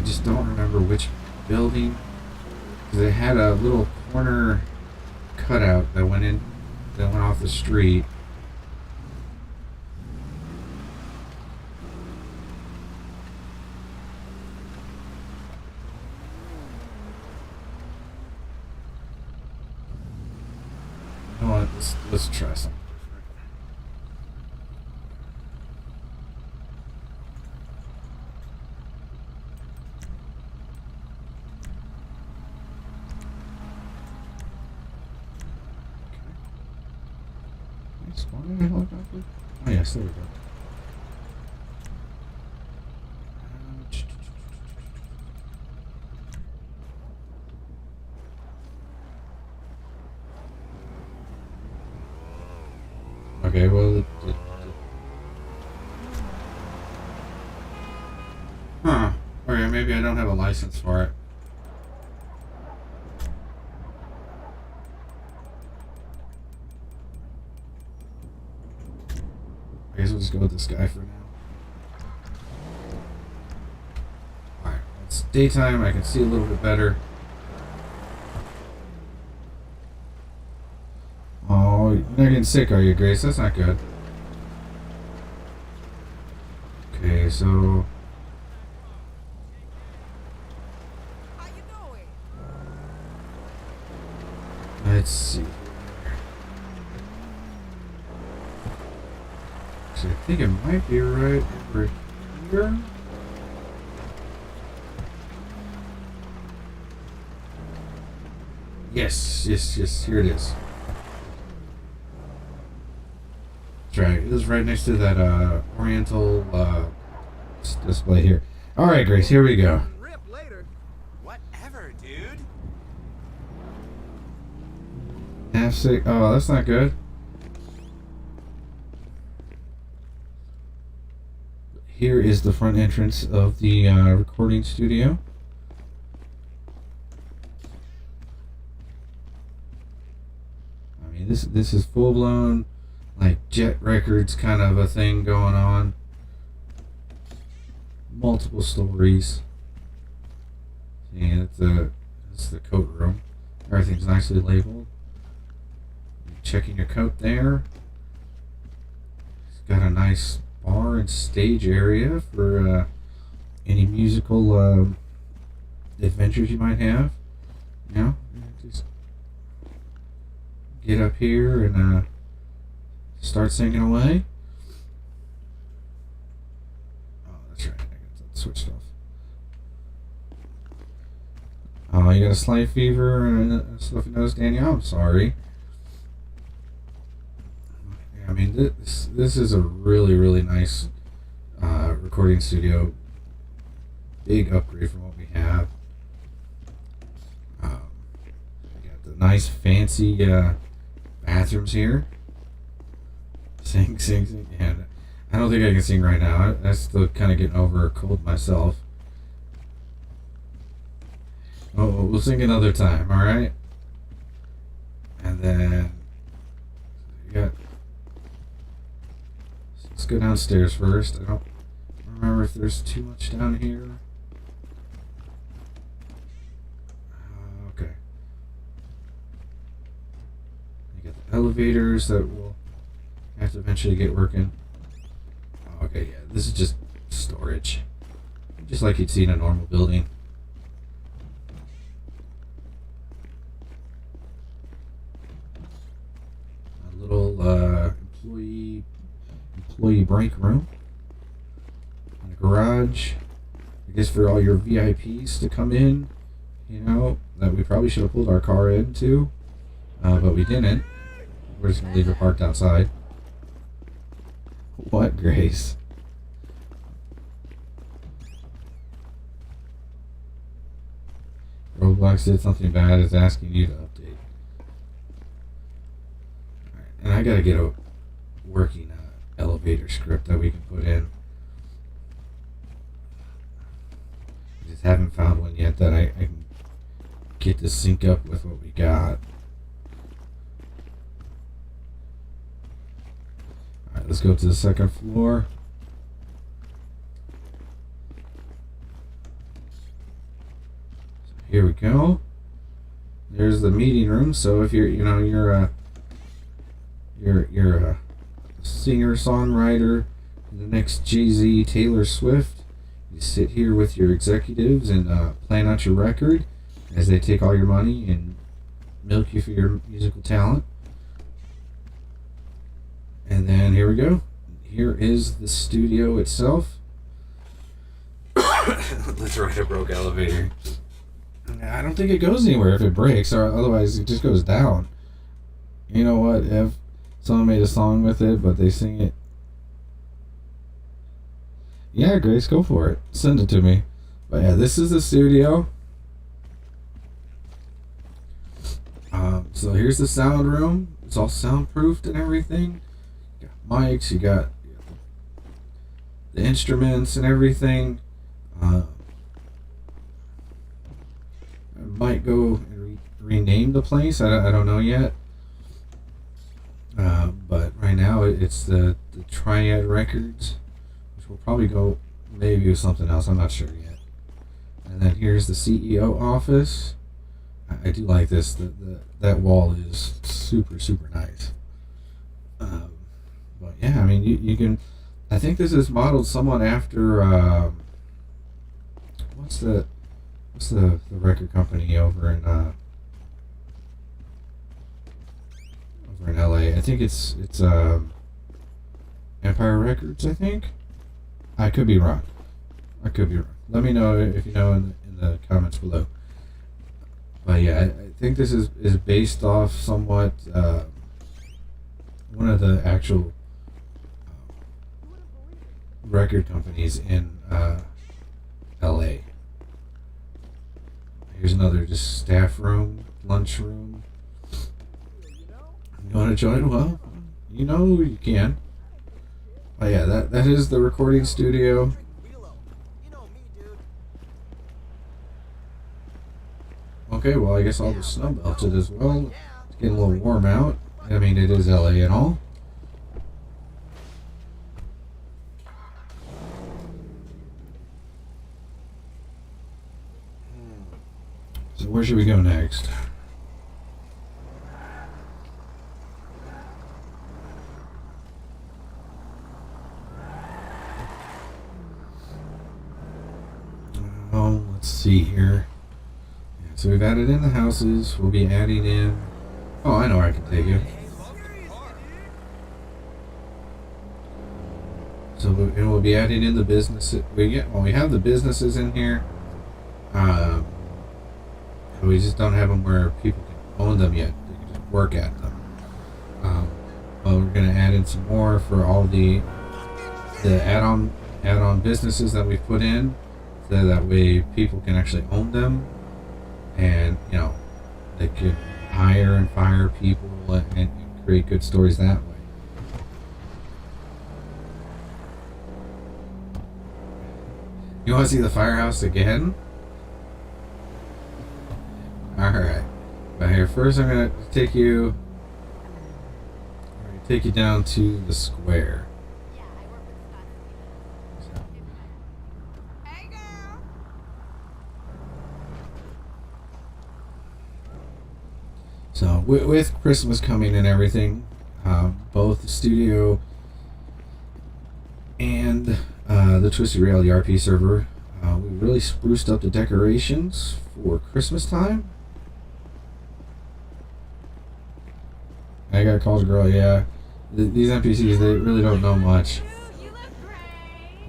just don't remember which building. Because it had a little corner cutout that went off the street. You know what? Let's try something. Oh yes, there we go. Okay, well, huh? Okay, maybe I don't have a license for it. I guess we'll just go with this guy for now. Alright, it's daytime, I can see a little bit better. Oh, you're not getting sick, are you, Grace? That's not good. Okay, so... How you doing? let's see. I think it might be right over here. Yes, here it is. That's right, it was right next to that oriental display here. Alright, Grace, here we go. Rip later. Whatever, dude. Half sick. Oh, that's not good. Here is the front entrance of the recording studio. I mean, this is full blown, like Jet Records kind of a thing going on. Multiple stories. And that's the coat room. Everything's nicely labeled. Checking your coat there. It's got a nice bar and stage area for any musical adventures you might have. You know, just get up here and start singing away. Oh, that's right. I got that switched off. Oh, you got a slight fever and a stuffy nose, Daniel? I'm sorry. I mean, this is a really nice recording studio. Big upgrade from what we have. We got the nice fancy bathrooms here. Sing. Yeah, I don't think I can sing right now. I'm still kind of getting over a cold myself. Oh, we'll sing another time, all right? And then we got. Let's go downstairs first. I don't remember if there's too much down here. Okay. You got the elevators that will have to eventually get working. Okay, yeah, this is just storage. Just like you'd see in a normal building. A little employee break room, and a garage, I guess for all your VIPs to come in, you know, that we probably should have pulled our car into, but we didn't. We're just going to leave it parked outside. What, Grace? Roblox did something bad, it's asking you to update. Alright, and I gotta get a working elevator script that we can put in. I just haven't found one yet that I can get to sync up with what we got. Alright, let's go to the second floor. here we go. There's the meeting room. So if you're a singer songwriter, the next Jay-Z, Taylor Swift, you sit here with your executives and plan out your record as they take all your money and milk you for your musical talent. And then here we go. Here is the studio itself. Let's ride a broke elevator. I don't think it goes anywhere if it breaks, or otherwise it just goes down. You know what? If someone made a song with it, but they sing it. Yeah, Grace, go for it. Send it to me. But yeah, this is the studio. So here's the sound room. It's all soundproofed and everything. You got mics, you got the instruments and everything. I might go and rename the place. I don't know yet. But right now it's the Triad Records, which will probably go maybe with something else. I'm not sure yet. And then here's the CEO office. I do like this. That wall is super nice. But yeah, I mean you can. I think this is modeled somewhat after what's the record company over in LA? I think it's Empire Records. I think. I could be wrong. Let me know if you know in the comments below. But yeah, I think this is based off somewhat one of the actual record companies in LA. Here's another just staff room, lunch room. You want to join? Well, you know you can. Oh yeah, that is the recording studio. Okay, well I guess I'll just snow belt it as well. It's getting a little warm out. I mean, it is LA and all. So where should we go next? Oh, let's see here. Yeah, so we've added in the houses. We'll be adding in. Oh, I know where I can take you. So and we'll be adding in the businesses. We have the businesses in here. We just don't have them where people can own them yet. They can just work at them. Well, we're going to add in some more for all the add-on businesses that we've put in, so that way people can actually own them, and they could hire and fire people and create good stories that way. You want to see the firehouse again? Alright. But here, first I'm going to take you down to the square. Yeah, I work with Frosty. Hey, girl. So, with Christmas coming and everything, both the studio and the Twiztid Reality RP server, we really spruced up the decorations for Christmas time. I got a college girl, yeah. These NPCs, they really don't know much. You look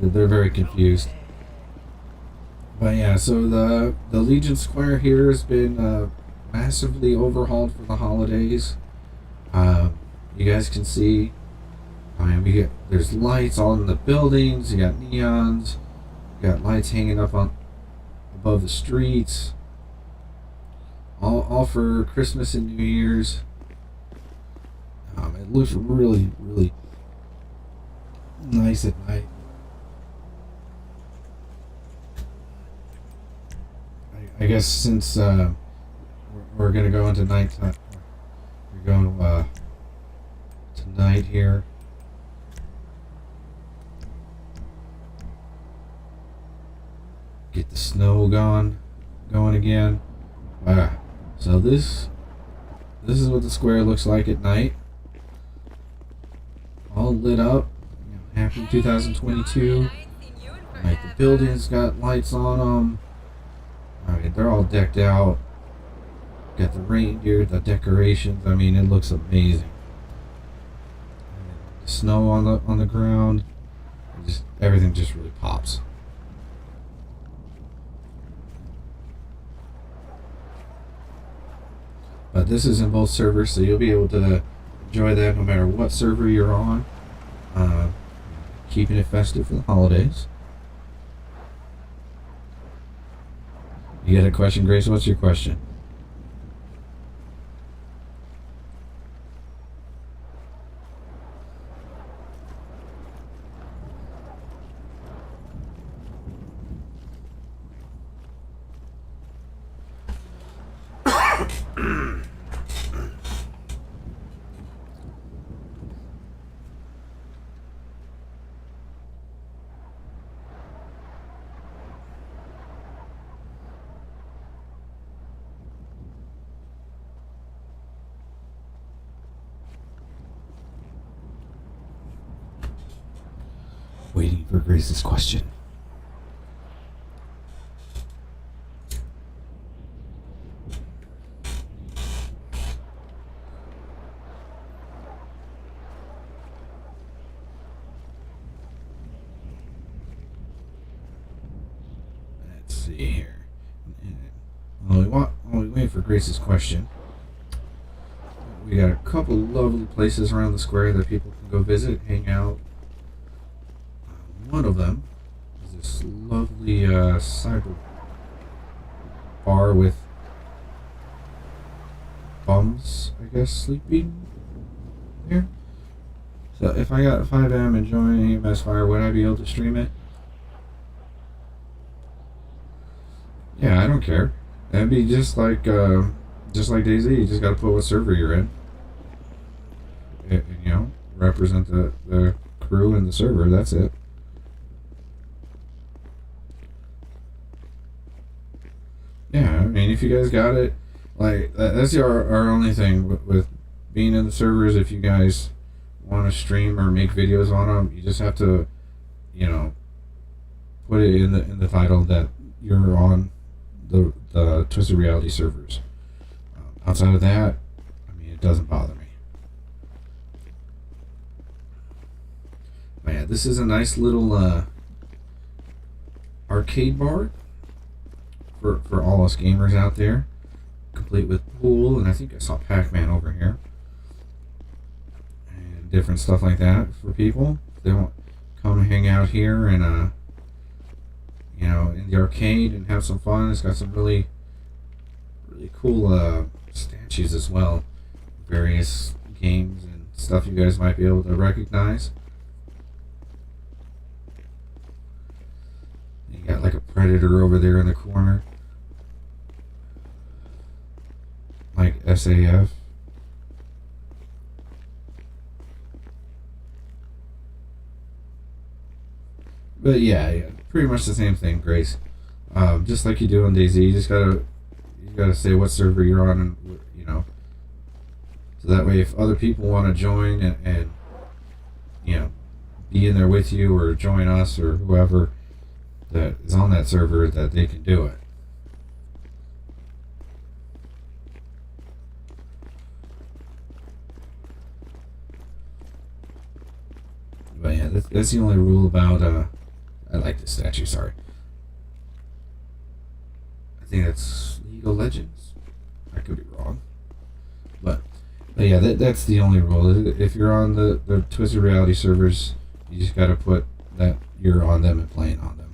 great. They're very confused. But yeah, so the Legion Square here has been massively overhauled for the holidays. You guys can see, there's lights all in the buildings. You got neons. You got lights hanging up above the streets. All for Christmas and New Year's. It looks really nice at night. I guess since we're gonna go into nighttime, we're going tonight here. Get the snow going again. So this is what the square looks like at night. All lit up. You know, happy 2022. Like the buildings got lights on them. I mean, they're all decked out. Got the reindeer, the decorations. I mean, it looks amazing. The snow on the ground. Just everything just really pops. But this is in both servers, so you'll be able to enjoy that no matter what server you're on. Keeping it festive for the holidays. You got a question, Grace? What's your question? Waiting for Grace's question. Let's see here. While we wait for Grace's question, we got a couple lovely places around the square that people can go visit, hang out. One of them is this lovely cyber bar with bums, I guess, sleeping here. So if I got FiveM and join EMS Fire, would I be able to stream it? Yeah, I don't care. That'd be just like Dayz. You just gotta put what server you're in. You know, represent the crew and the server. That's it. Yeah, I mean, if you guys got it, like, that's our only thing with being in the servers. If you guys want to stream or make videos on them, you just have to, you know, put it in the title that you're on the Twiztid Reality servers. Outside of that, I mean, it doesn't bother me. But yeah, this is a nice little arcade bar for all us gamers out there, complete with pool, and I think I saw Pac-Man over here, and different stuff like that for people. If they want to come hang out here and you know, in the arcade and have some fun. It's got some really cool statues as well, various games and stuff you guys might be able to recognize. You got like a predator over there in the corner, like SAF. But yeah, pretty much the same thing, Grace. Just like you do on Dayz, you just gotta say what server you're on, and you know, so that way if other people want to join and you know, be in there with you or join us or whoever that is on that server, that they can do it. But yeah, that's the only rule about I like this statue, sorry. I think that's League of Legends. I could be wrong. But yeah, that's the only rule. If you're on the Twiztid Reality servers, you just gotta put that you're on them and playing on them.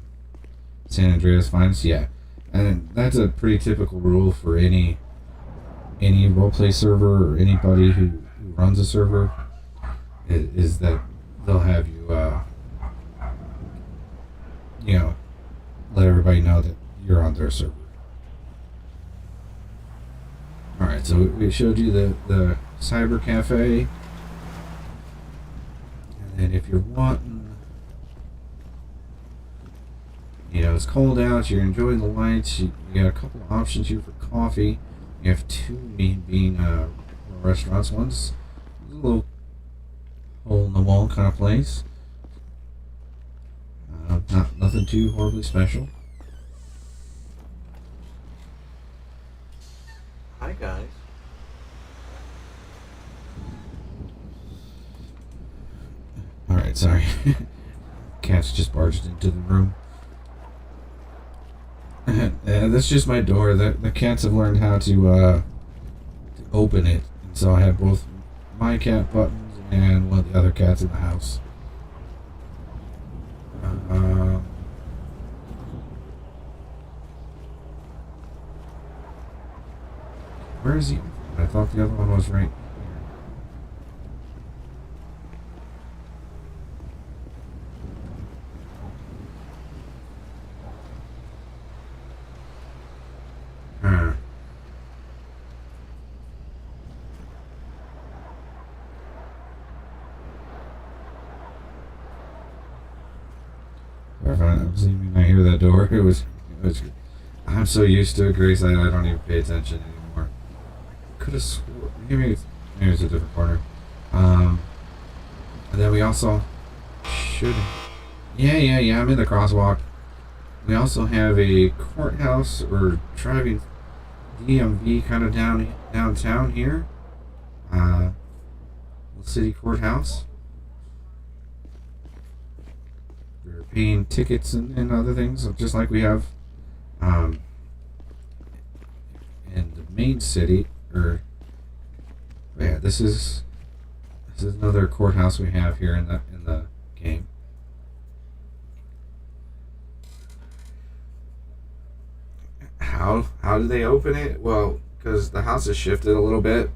San Andreas Finest, yeah. And that's a pretty typical rule for any roleplay server or anybody who runs a server, is that they'll have you you know, let everybody know that you're on their server. Alright, so we showed you the cyber cafe, and then if you're wanting, you know, it's cold out, you're enjoying the lights, you got a couple of options here for coffee. You have two being restaurants. One's a little hole in the wall kind of place. Nothing too horribly special. Hi, guys. Alright, sorry. Cats just barged into the room. That's just my door. The cats have learned how to open it. And so I have both my cat buttons and one of the other cats in the house. Where is he? I thought the other one was right here. Huh. I'm assuming I hear that door. It was. I'm so used to it, Grace. I don't even pay attention anymore. Could have sworn. Maybe it's a different corner. And then we also should. Yeah. I'm in the crosswalk. We also have a courthouse or driving DMV kind of downtown here. City courthouse. We're paying tickets and other things, just like we have in the main city. Or yeah, this is another courthouse we have here in the game. How do they open it? Well, because the house is shifted a little bit,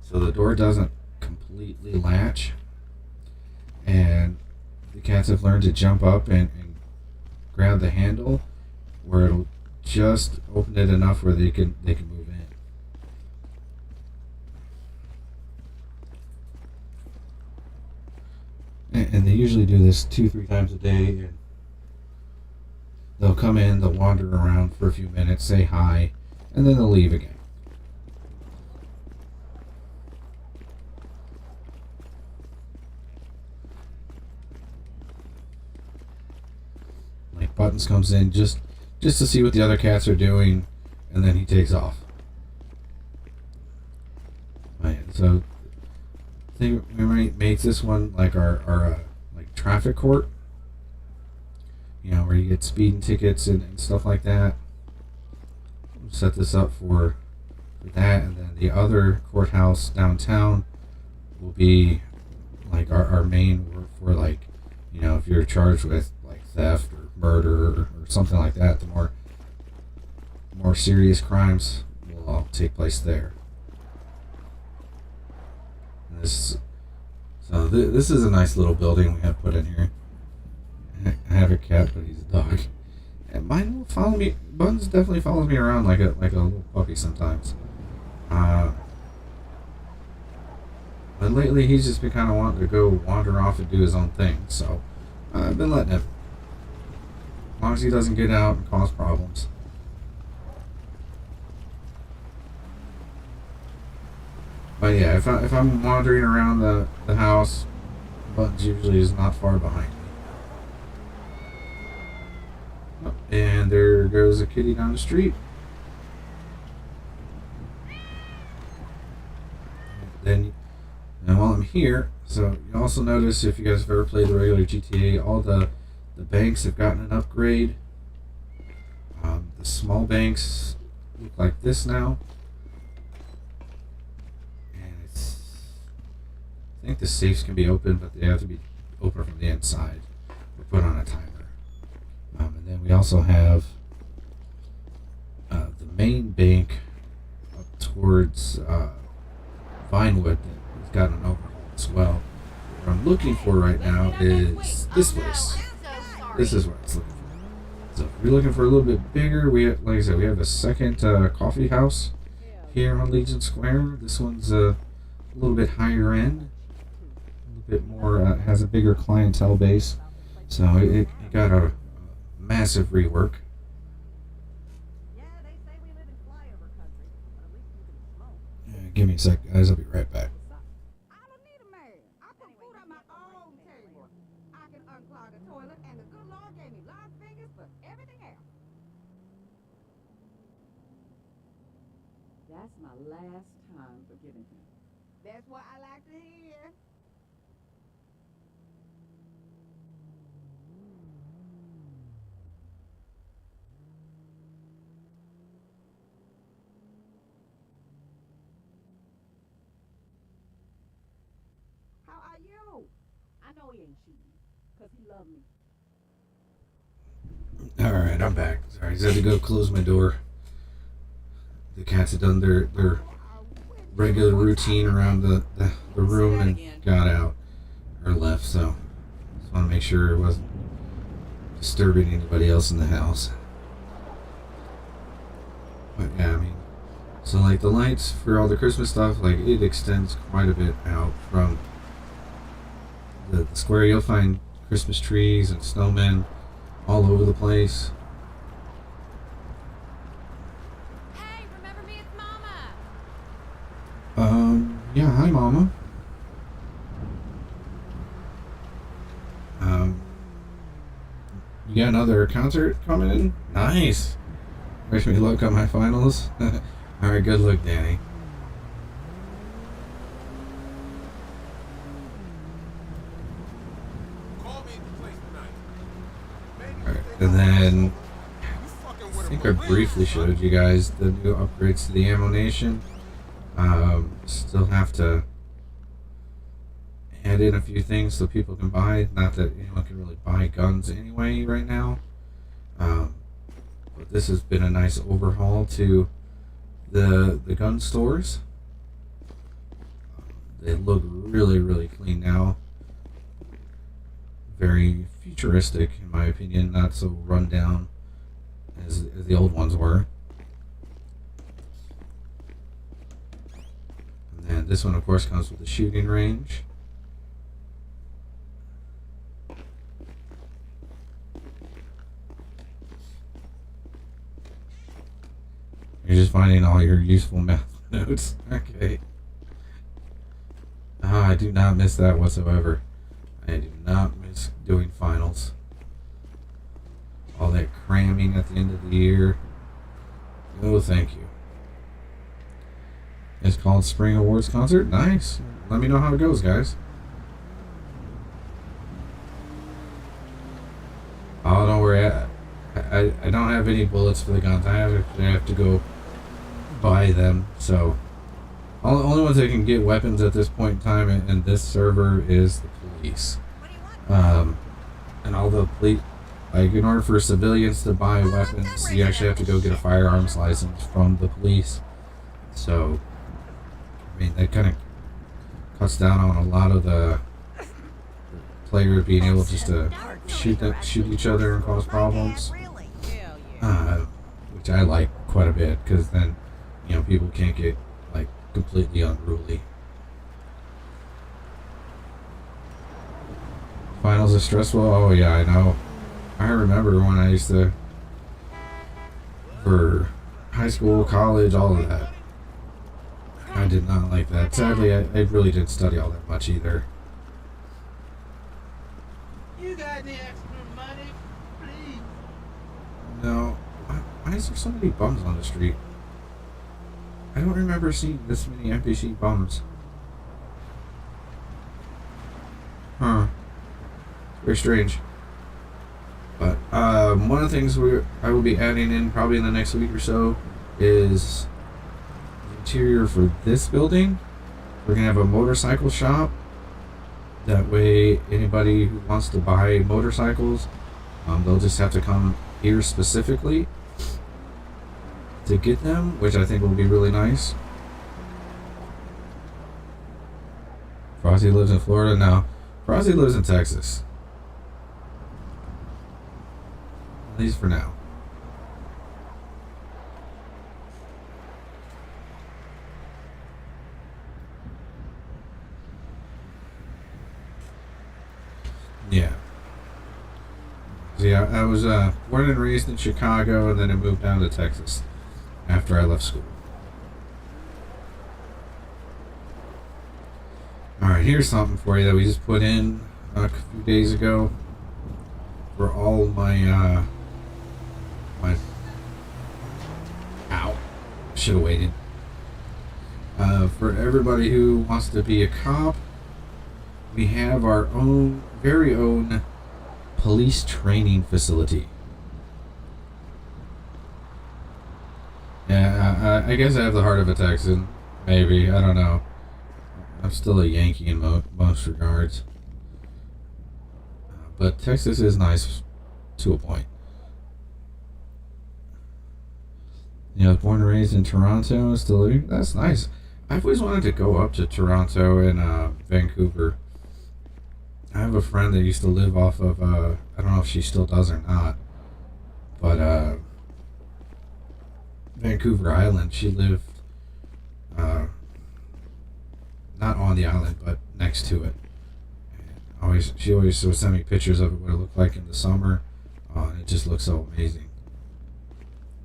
so the door doesn't completely latch, and the cats have learned to jump up and grab the handle, where it'll just open it enough where they can move in. And they usually do this 2-3 times a day. And they'll come in, they'll wander around for a few minutes, say hi, and then they'll leave again. Like Buttons comes in just to see what the other cats are doing, and then he takes off. Right, so I think we might make this one like our like traffic court. You know, where you get speeding tickets and stuff like that. We'll set this up for that, and then the other courthouse downtown will be like our main for like, you know, if you're charged with like theft or murder or something like that, the more serious crimes will all take place there. And this is a nice little building we have put in here. I have a cat, but he's a dog. And mine will follow me. Buns definitely follows me around like a little puppy sometimes. But lately he's just been kind of wanting to go wander off and do his own thing. So I've been letting him. As long as he doesn't get out and cause problems. But yeah, if I'm wandering around the house, Buttons usually is not far behind me. And there goes a kitty down the street. And while I'm here, so you also notice, if you guys have ever played the regular GTA, all the banks have gotten an upgrade. The small banks look like this now. And I think the safes can be opened, but they have to be open from the inside or put on a timer. And then we also have the main bank up towards Vinewood that has gotten an overhaul as well. What I'm looking for right now is this place. This is what it's looking for. So if you're looking for a little bit bigger, like I said, we have a second coffee house here on Legion Square. This one's a little bit higher end, a little bit more, has a bigger clientele base. So it got a massive rework. Yeah, they say we live in flyover country, but Give me a sec, guys. I'll be right back. I don't need a man. I put food on my own table. I can unclog the toilet, and the good Lord gave me long fingers for everything else. That's my last time forgiving him. That's what I like to hear. How are you? I know he ain't cheating, because he loved me. Alright, I'm back. Sorry, I just had to go close my door. The cats had done their regular routine around the room and got out or left, so just want to make sure it wasn't disturbing anybody else in the house. But yeah, I mean, so like the lights for all the Christmas stuff, like it extends quite a bit out from the square. You'll find Christmas trees and snowmen all over the place. Hey, remember me? It's Mama. Yeah, hi, Mama. You got another concert coming in? Nice. Wish me luck on my finals. Alright, good luck, Danny. Call me at the place tonight. Alright, and then I think I briefly showed you guys the new upgrades to the ammo nation. Still have to add in a few things so people can buy. Not that anyone can really buy guns anyway right now. But this has been a nice overhaul to the gun stores. They look really, really clean now. Very futuristic, in my opinion. Not so run down as the old ones were. And then this one, of course, comes with the shooting range. You're just finding all your useful math notes. Okay. I do not miss that whatsoever. I do not miss doing finals. All that cramming at the end of the year. Oh, thank you. It's called Spring Awards Concert. Nice. Let me know how it goes, guys. Oh, don't worry. I don't have any bullets for the guns. I have to go buy them. So, only ones that can get weapons at this point in time in this server is the police. What do you want? And all the police, like in order for civilians to buy weapons, you actually have to go get a firearms license from the police. So, I mean, that kind of cuts down on a lot of the players being able just to shoot each other and cause problems. Really? Which I like quite a bit, because then, you know, people can't get like completely unruly. Finals are stressful. Oh yeah, I know. I remember when I used to, for high school, college, all of that. I did not like that. Sadly, I really didn't study all that much either. You got any extra money? Please. No. Why is there so many bums on the street? I don't remember seeing this many NPC bums. Huh. Very strange. But one of the things I will be adding in probably in the next week or so is the interior for this building. We're gonna have a motorcycle shop. That way, anybody who wants to buy motorcycles, they'll just have to come here specifically to get them, which I think will be really nice. Frosty lives in Florida now. Frosty lives in Texas. At least for now. Yeah. So yeah, I was born and raised in Chicago, and then I moved down to Texas after I left school. Alright, here's something for you that we just put in a few days ago for all my, ow, should have waited. For everybody who wants to be a cop, we have our own, very own police training facility. Yeah, I guess I have the heart of a Texan. Maybe, I don't know. I'm still a Yankee in most regards. But Texas is nice to a point. You know, born and raised in Toronto, still living. That's nice. I've always wanted to go up to Toronto and Vancouver. I have a friend that used to live off of, I don't know if she still does or not, but Vancouver Island. She lived not on the island, but next to it. She always would send me pictures of it, what it looked like in the summer. And it just looks so amazing.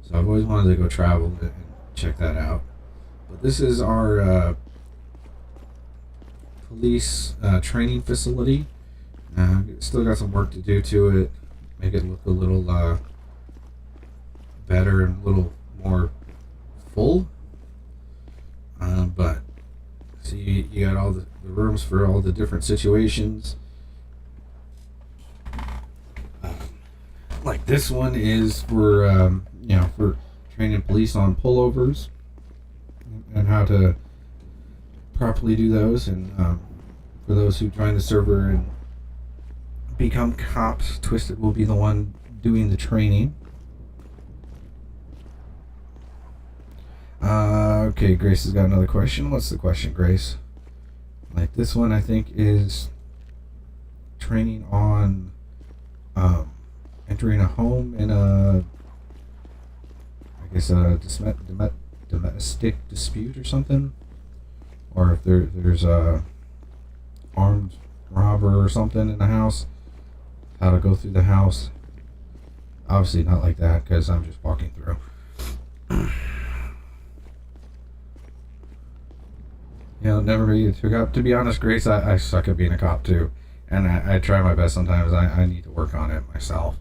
So I've always wanted to go travel and check that out. But this is our police training facility. Still got some work to do to it. Make it look a little better and a little more full. But so you got all the rooms for all the different situations. Like this one is for for training police on pullovers and how to properly do those, and for those who join the server and become cops, Twiztid will be the one doing the training. Okay, Grace has got another question. What's the question, Grace? Like this one, I think, is training on entering a home in a, I guess, a domestic dispute or something, or if there's a armed robber or something in the house, how to go through the house. Obviously not like that, because I'm just walking through. Never be a cop. To be honest, Grace, I suck at being a cop too, and I try my best sometimes. I need to work on it myself.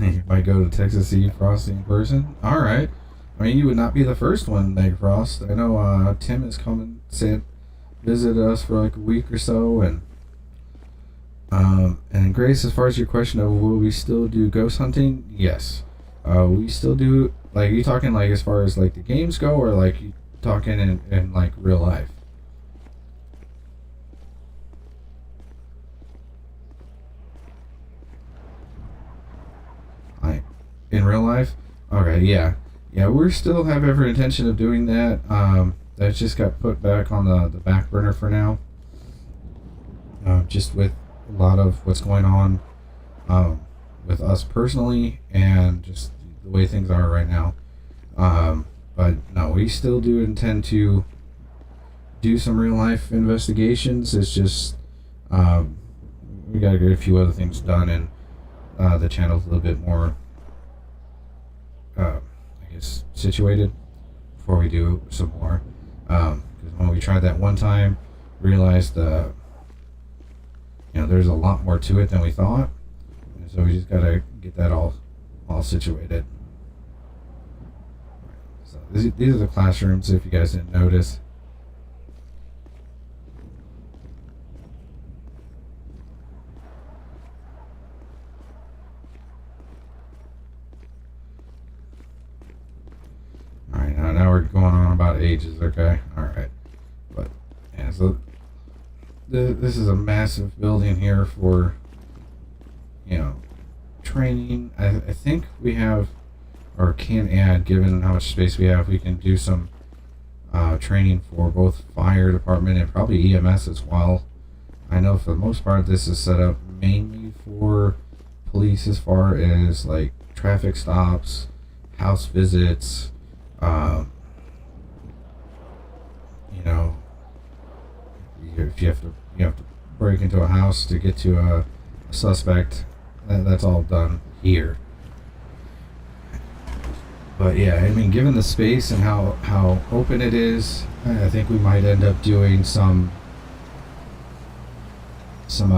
You might go to Texas to see Frosty in person. All right. I mean, you would not be the first one, Meg Frost. I know Tim is coming to visit us for like a week or so, and Grace, as far as your question of will we still do ghost hunting? Yes, we still do. Like, you talking like as far as like the games go, or like you talking in like real life? Like in real life? Okay, yeah, we still have every intention of doing that. That just got put back on the back burner for now. Just with a lot of what's going on with us personally, and just the way things are right now. But no, we still do intend to do some real life investigations. It's just we gotta get a few other things done, and the channel's a little bit more I guess situated before we do some more. Because when we tried that one time, realized there's a lot more to it than we thought, and so we just gotta get that all situated. So these are the classrooms, if you guys didn't notice. Alright, now we're going on about ages, okay? Alright. But, yeah, so this is a massive building here for, training. I think we have, or can add, given how much space we have, we can do some training for both fire department and probably EMS as well. I know for the most part this is set up mainly for police, as far as like traffic stops, house visits, if you have to break into a house to get to a suspect, that's all done here. But yeah, I mean, given the space and how open it is, I think we might end up doing some some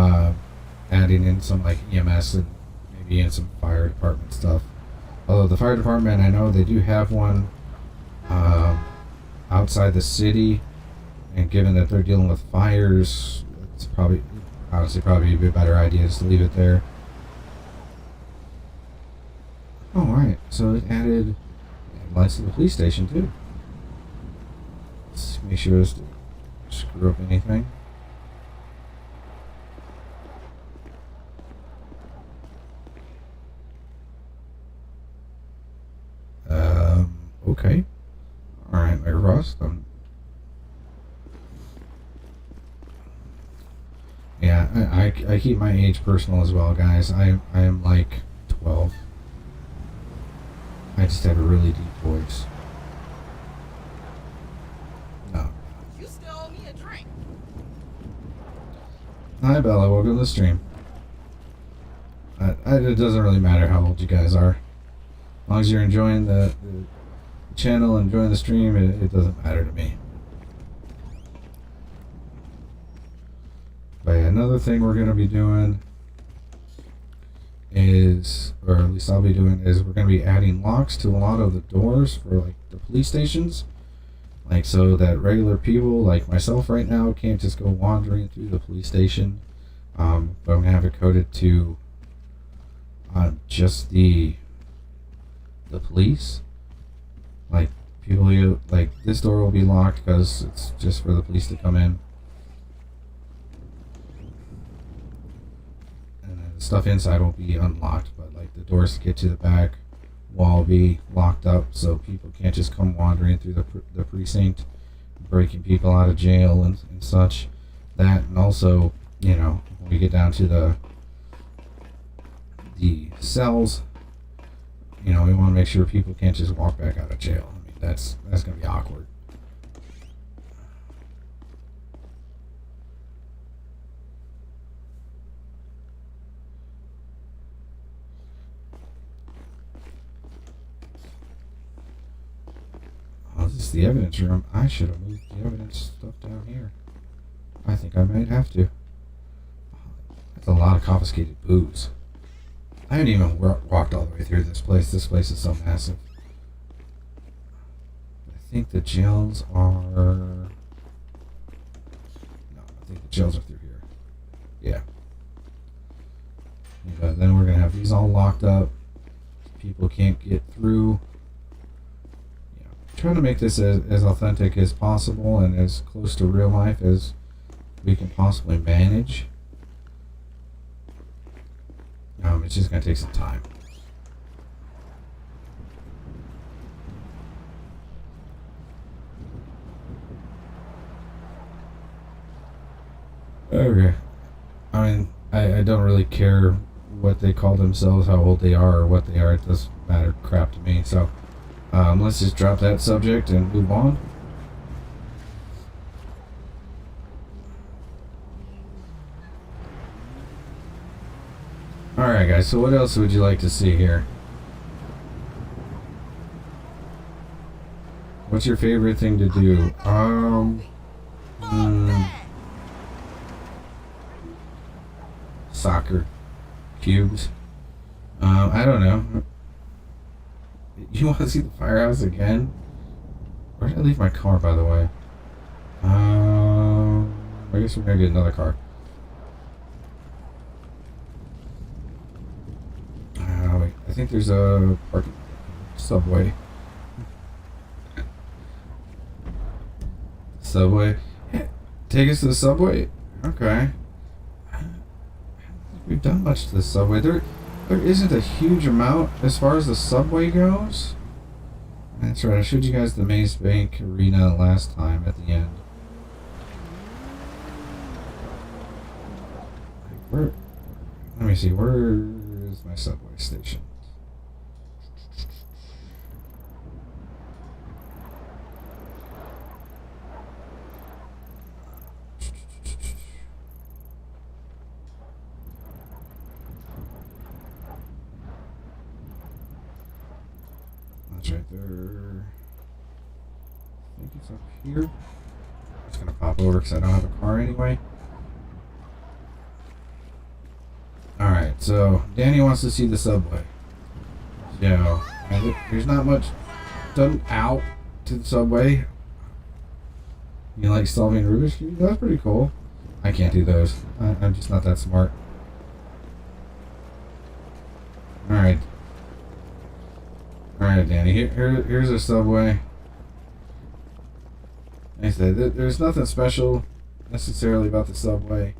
adding in some like EMS and maybe in some fire department stuff. Although the fire department, I know they do have one outside the city, and given that they're dealing with fires, it's probably honestly probably a better idea is to leave it there. Oh, right. So it added lights to the police station too. Let's make sure to screw up anything. Okay. Alright, my Rust. Yeah, I keep my age personal as well, guys. I am like 12. I just have a really deep voice. No. You still owe me a drink. Hi, Bella. Welcome to the stream. It doesn't really matter how old you guys are. As long as you're enjoying the channel, enjoying the stream, it doesn't matter to me. But yeah, another thing we're going to be doing is, or at least I'll be doing, is we're going to be adding locks to a lot of the doors for like the police stations. Like so that regular people like myself right now can't just go wandering through the police station. But I'm going to have it coded to just the police. Like people, like this door will be locked because it's just for the police to come in. And then the stuff inside will be unlocked, but like the doors to get to the back wall will be locked up so people can't just come wandering through the precinct, breaking people out of jail and such. That, and also, you know, when we get down to the cells, you know, we want to make sure people can't just walk back out of jail. I mean, that's going to be awkward. Oh, this is the evidence room. I should have moved the evidence stuff down here. I think I might have to. That's a lot of confiscated booze. I haven't even walked all the way through this place. This place is so massive. I think the jails are... No, I think the jails are through here. Yeah. But then we're going to have these all locked up. People can't get through. Yeah. Trying to make this as authentic as possible and as close to real life as we can possibly manage. It's just going to take some time. Okay. I mean, I don't really care what they call themselves, how old they are, or what they are. It doesn't matter crap to me. So, let's just drop that subject and move on. Alright guys, so what else would you like to see here? What's your favorite thing to do? Soccer cubes. I don't know. You want to see the firehouse again? Where did I leave my car, by the way? I guess we're gonna get another car. I think there's a parking subway. Subway. Take us to the subway? Okay. We've done much to the subway. There isn't a huge amount as far as the subway goes. That's right, I showed you guys the Maze Bank Arena last time at the end. Let me see, where is my subway station? That's right there. I think it's up here. I'm just gonna pop over because I don't have a car anyway. Alright, so Danny wants to see the subway. So, there's not much done out to the subway. You like solving Rubik's Cube? That's pretty cool. I can't do those. I'm just not that smart. Alright. Alright, Danny. Here's a subway. Like I said, there's nothing special necessarily about the subway.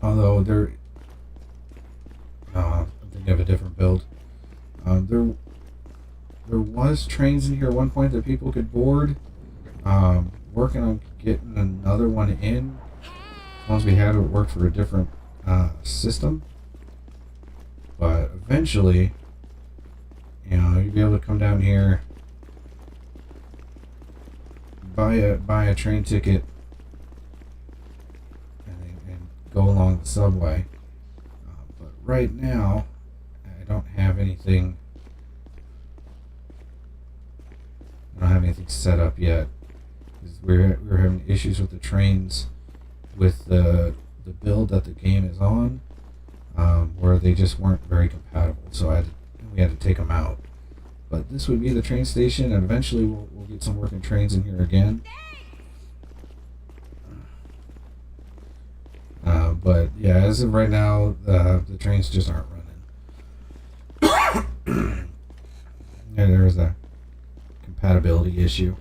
Although I'm thinking of a different build. There was trains in here at one point that people could board. Working on getting another one in. As long as we had it work for a different system. But eventually, you'll be able to come down here, buy a train ticket, and go along the subway. But right now, I don't have anything. I don't have anything set up yet. We're having issues with the trains, with the build that the game is on, where they just weren't very compatible. So we had to take them out. But this would be the train station, and eventually we'll get some working trains in here again. But yeah, as of right now, the trains just aren't running. Yeah, there's a compatibility issue.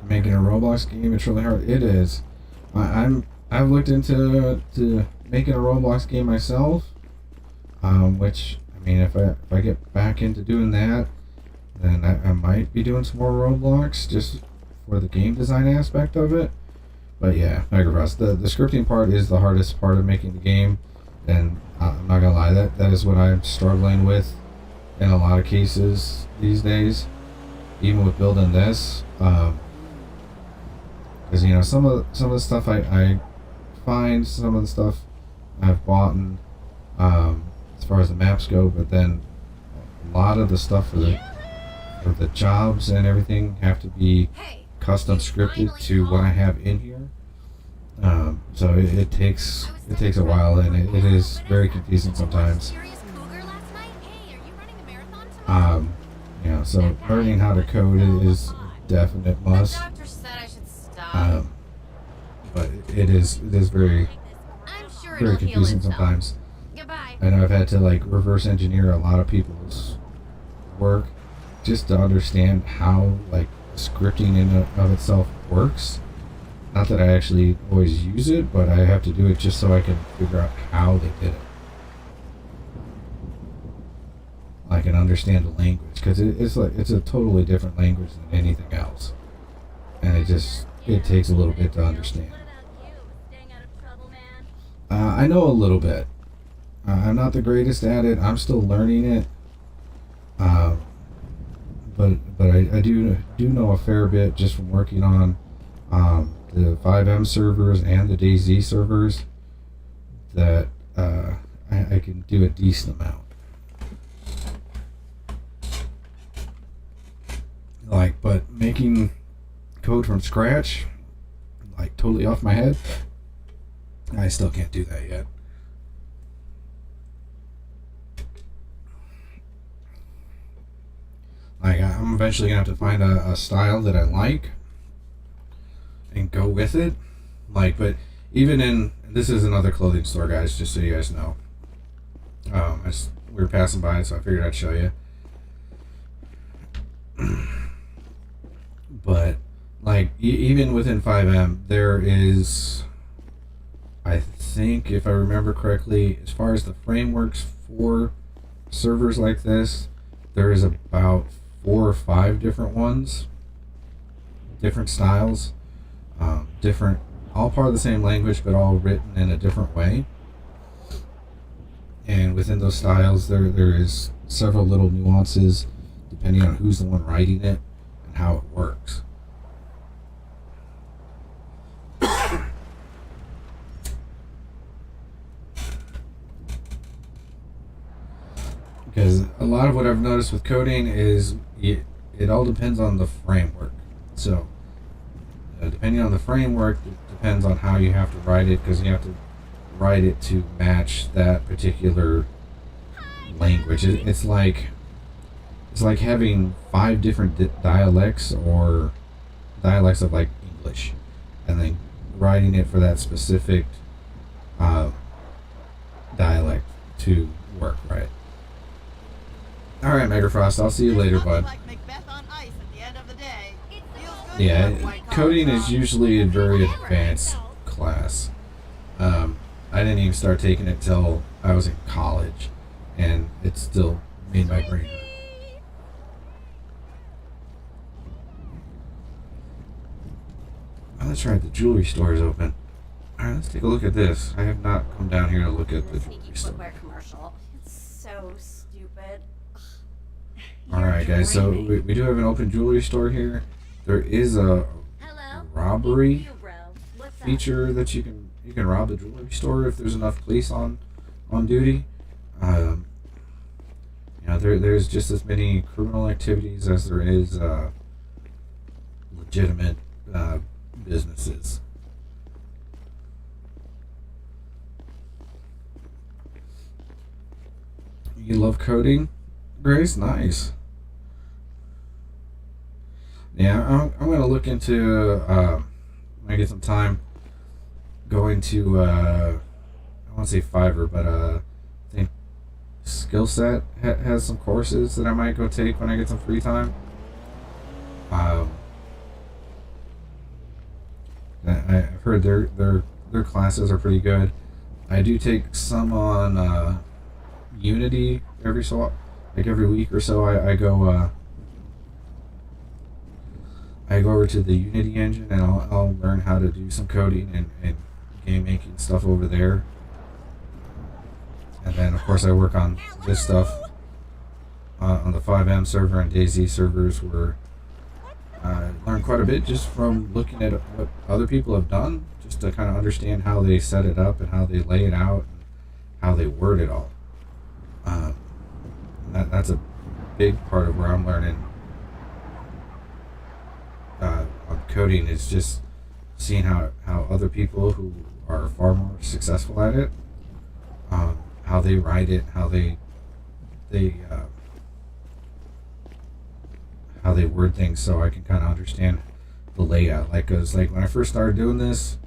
Making a Roblox game, it's really hard. It is. I've looked into making a Roblox game myself, which, I mean, if I get back into doing that, then I might be doing some more Roblox just for the game design aspect of it. But yeah, Megapress, the scripting part is the hardest part of making the game, and I'm not gonna lie, that is what I'm struggling with in a lot of cases these days, even with building this. Because some of the stuff I find, some of the stuff I've bought, as far as the maps go, but then a lot of the stuff for the jobs and everything have to be custom scripted to what I have in here. So it takes a while, and it is very confusing sometimes. So learning how to code is a definite must. But it is very confusing sometimes. I know I've had to reverse engineer a lot of people's work just to understand how scripting in and of itself works. Not that I actually always use it, but I have to do it just so I can figure out how they did it. I can understand the language, because it's a totally different language than anything else, and it takes a little bit to understand. I know a little bit. I'm not the greatest at it. I'm still learning it. But I do know a fair bit just from working on the FiveM servers and the Dayz servers, that I can do a decent amount. But making code from scratch, totally off my head, I still can't do that yet. I'm eventually gonna have to find a style that I like and go with it. But even this is another clothing store, guys, just so you guys know. We were passing by, so I figured I'd show you. But even within FiveM, there is, I think, if I remember correctly, as far as the frameworks for servers like this, there is about 4 or 5 different ones, different styles, different, all part of the same language, but all written in a different way. And within those styles, there is several little nuances depending on who's the one writing it and how it works. Because a lot of what I've noticed with coding is it all depends on the framework. So depending on the framework, it depends on how you have to write it, because you have to write it to match that particular language. It's like having 5 different dialects, or dialects of like English, and then writing it for that specific dialect to work right. All right, Megafrost, I'll see you later, bud. Yeah, coding is usually a very advanced class. I didn't even start taking it till I was in college, and it still made my brain hurt. Oh, that's right, the jewelry store is open. Alright, let's take a look at this. I have not come down here to look at the jewelry store. Footwear commercial. It's so stupid. Alright guys, so we do have an open jewelry store here. There is a robbery feature that you can rob the jewelry store if there's enough police on duty. You know, there's just as many criminal activities as there is legitimate businesses. You love coding, Grace? Nice. Yeah, I'm gonna look into when I get some time, going to I want to say Fiverr, but I think Skillset has some courses that I might go take when I get some free time. I've heard their classes are pretty good. I do take some on Unity every week or so. I go over to the Unity engine, and I'll learn how to do some coding and game making stuff over there. And then of course I work on this stuff on the FiveM server and Dayz servers, where I learned quite a bit just from looking at what other people have done, just to kind of understand how they set it up and how they lay it out and how they word it all. That's a big part of where I'm learning on coding, is just seeing how other people who are far more successful at it, how they write it, how they word things, so I can kind of understand the layout. Like, 'cause like when I first started doing this,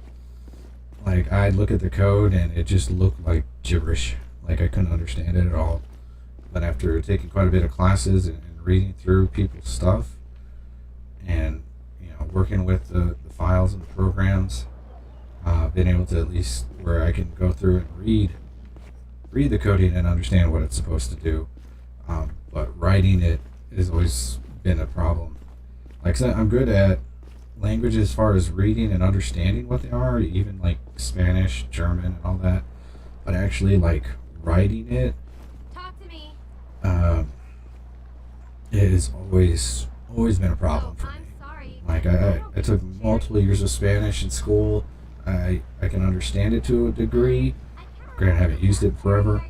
like I'd look at the code and it just looked like gibberish. Like I couldn't understand it at all. But after taking quite a bit of classes and reading through people's stuff, and working with the files and the programs, being able to, at least where I can go through and read the coding and understand what it's supposed to do. But writing it has always been a problem. Like I said, I'm good at language as far as reading and understanding what they are, even like Spanish, German, and all that. But actually, like writing it, Talk to me. it has always been a problem for me. Like I took multiple years of Spanish in school. I can understand it to a degree. Granted, I haven't used it forever.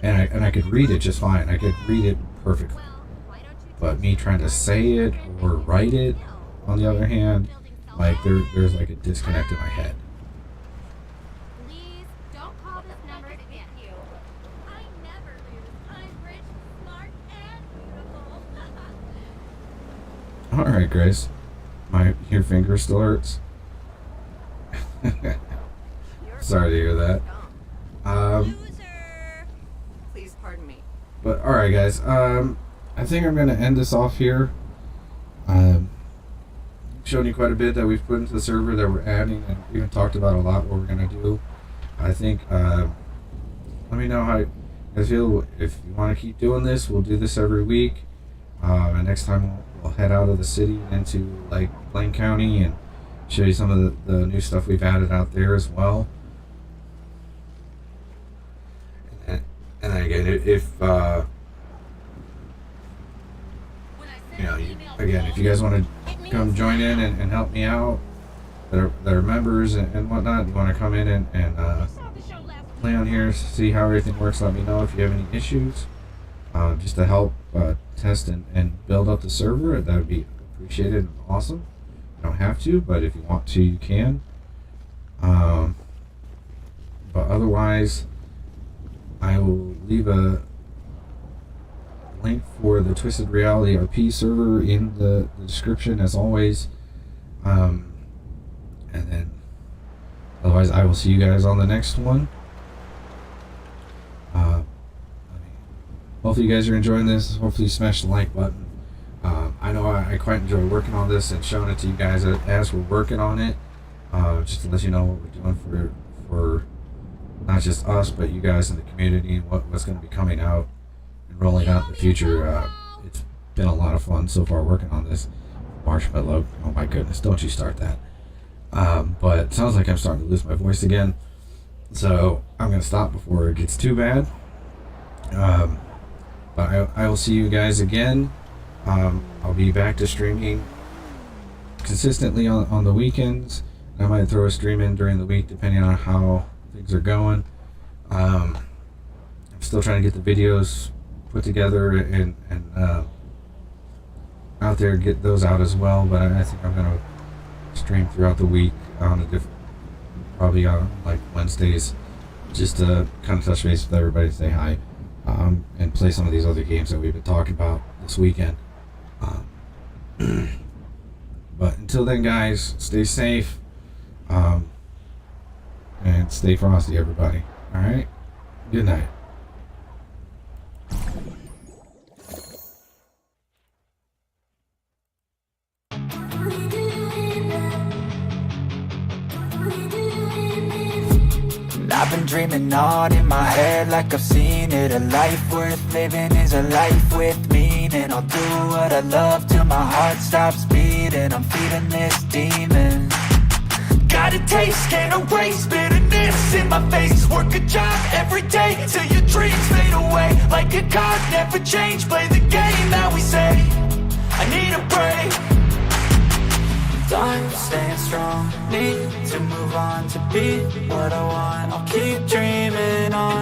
And I could read it just fine. I could read it perfectly. But me trying to say it or write it, on the other hand, like there's like a disconnect in my head. Please don't call this number to get you. I never lose. I'm rich, smart, and beautiful. All right, Grace. Your finger still hurts. Sorry to hear that. Please pardon me. But all right, guys. I think I'm gonna end this off here. Shown you quite a bit that we've put into the server that we're adding, and even talked about a lot what we're gonna do. I think. Let me know how you guys feel. If you want to keep doing this, we'll do this every week. And next time we'll head out of the city into like Blaine County and show you some of the new stuff we've added out there as well. And then again, if if you guys want to come join in and help me out, that are members and whatnot, you want to come in and play on here, see how everything works, let me know if you have any issues, just to help test and build up the server. That would be appreciate it. Awesome. You don't have to, but if you want to, you can. But otherwise, I will leave a link for the Twiztid Reality RP server in the description, as always. And then, otherwise, I will see you guys on the next one. Hopefully you guys are enjoying this. Hopefully you smash the like button. I know I quite enjoy working on this and showing it to you guys as we're working on it. Just to let you know what we're doing for not just us, but you guys in the community, and what's going to be coming out and rolling out in the future. It's been a lot of fun so far working on this. Marshmallow, oh my goodness, don't you start that. But it sounds like I'm starting to lose my voice again. So I'm going to stop before it gets too bad. But I will see you guys again. I'll be back to streaming consistently on the weekends. I might throw a stream in during the week depending on how things are going. I'm still trying to get the videos put together and out there, get those out as well. But I think I'm going to stream throughout the week on a different, probably on like Wednesdays, just to kind of touch base with everybody, say hi. And play some of these other games that we've been talking about this weekend. But until then, guys, stay safe. And stay frosty, everybody. Alright? Good night. I've been dreaming on in my head like I've seen it. A life worth living is a life with meaning. I'll do what I love till my heart stops beating. I'm feeding this demon. Got a taste, can't erase bitterness in my face. Work a job every day till your dreams fade away. Like a card, never change, play the game that we say. I need a break. I'm staying strong, need to move on to be what I want. I'll keep dreaming on.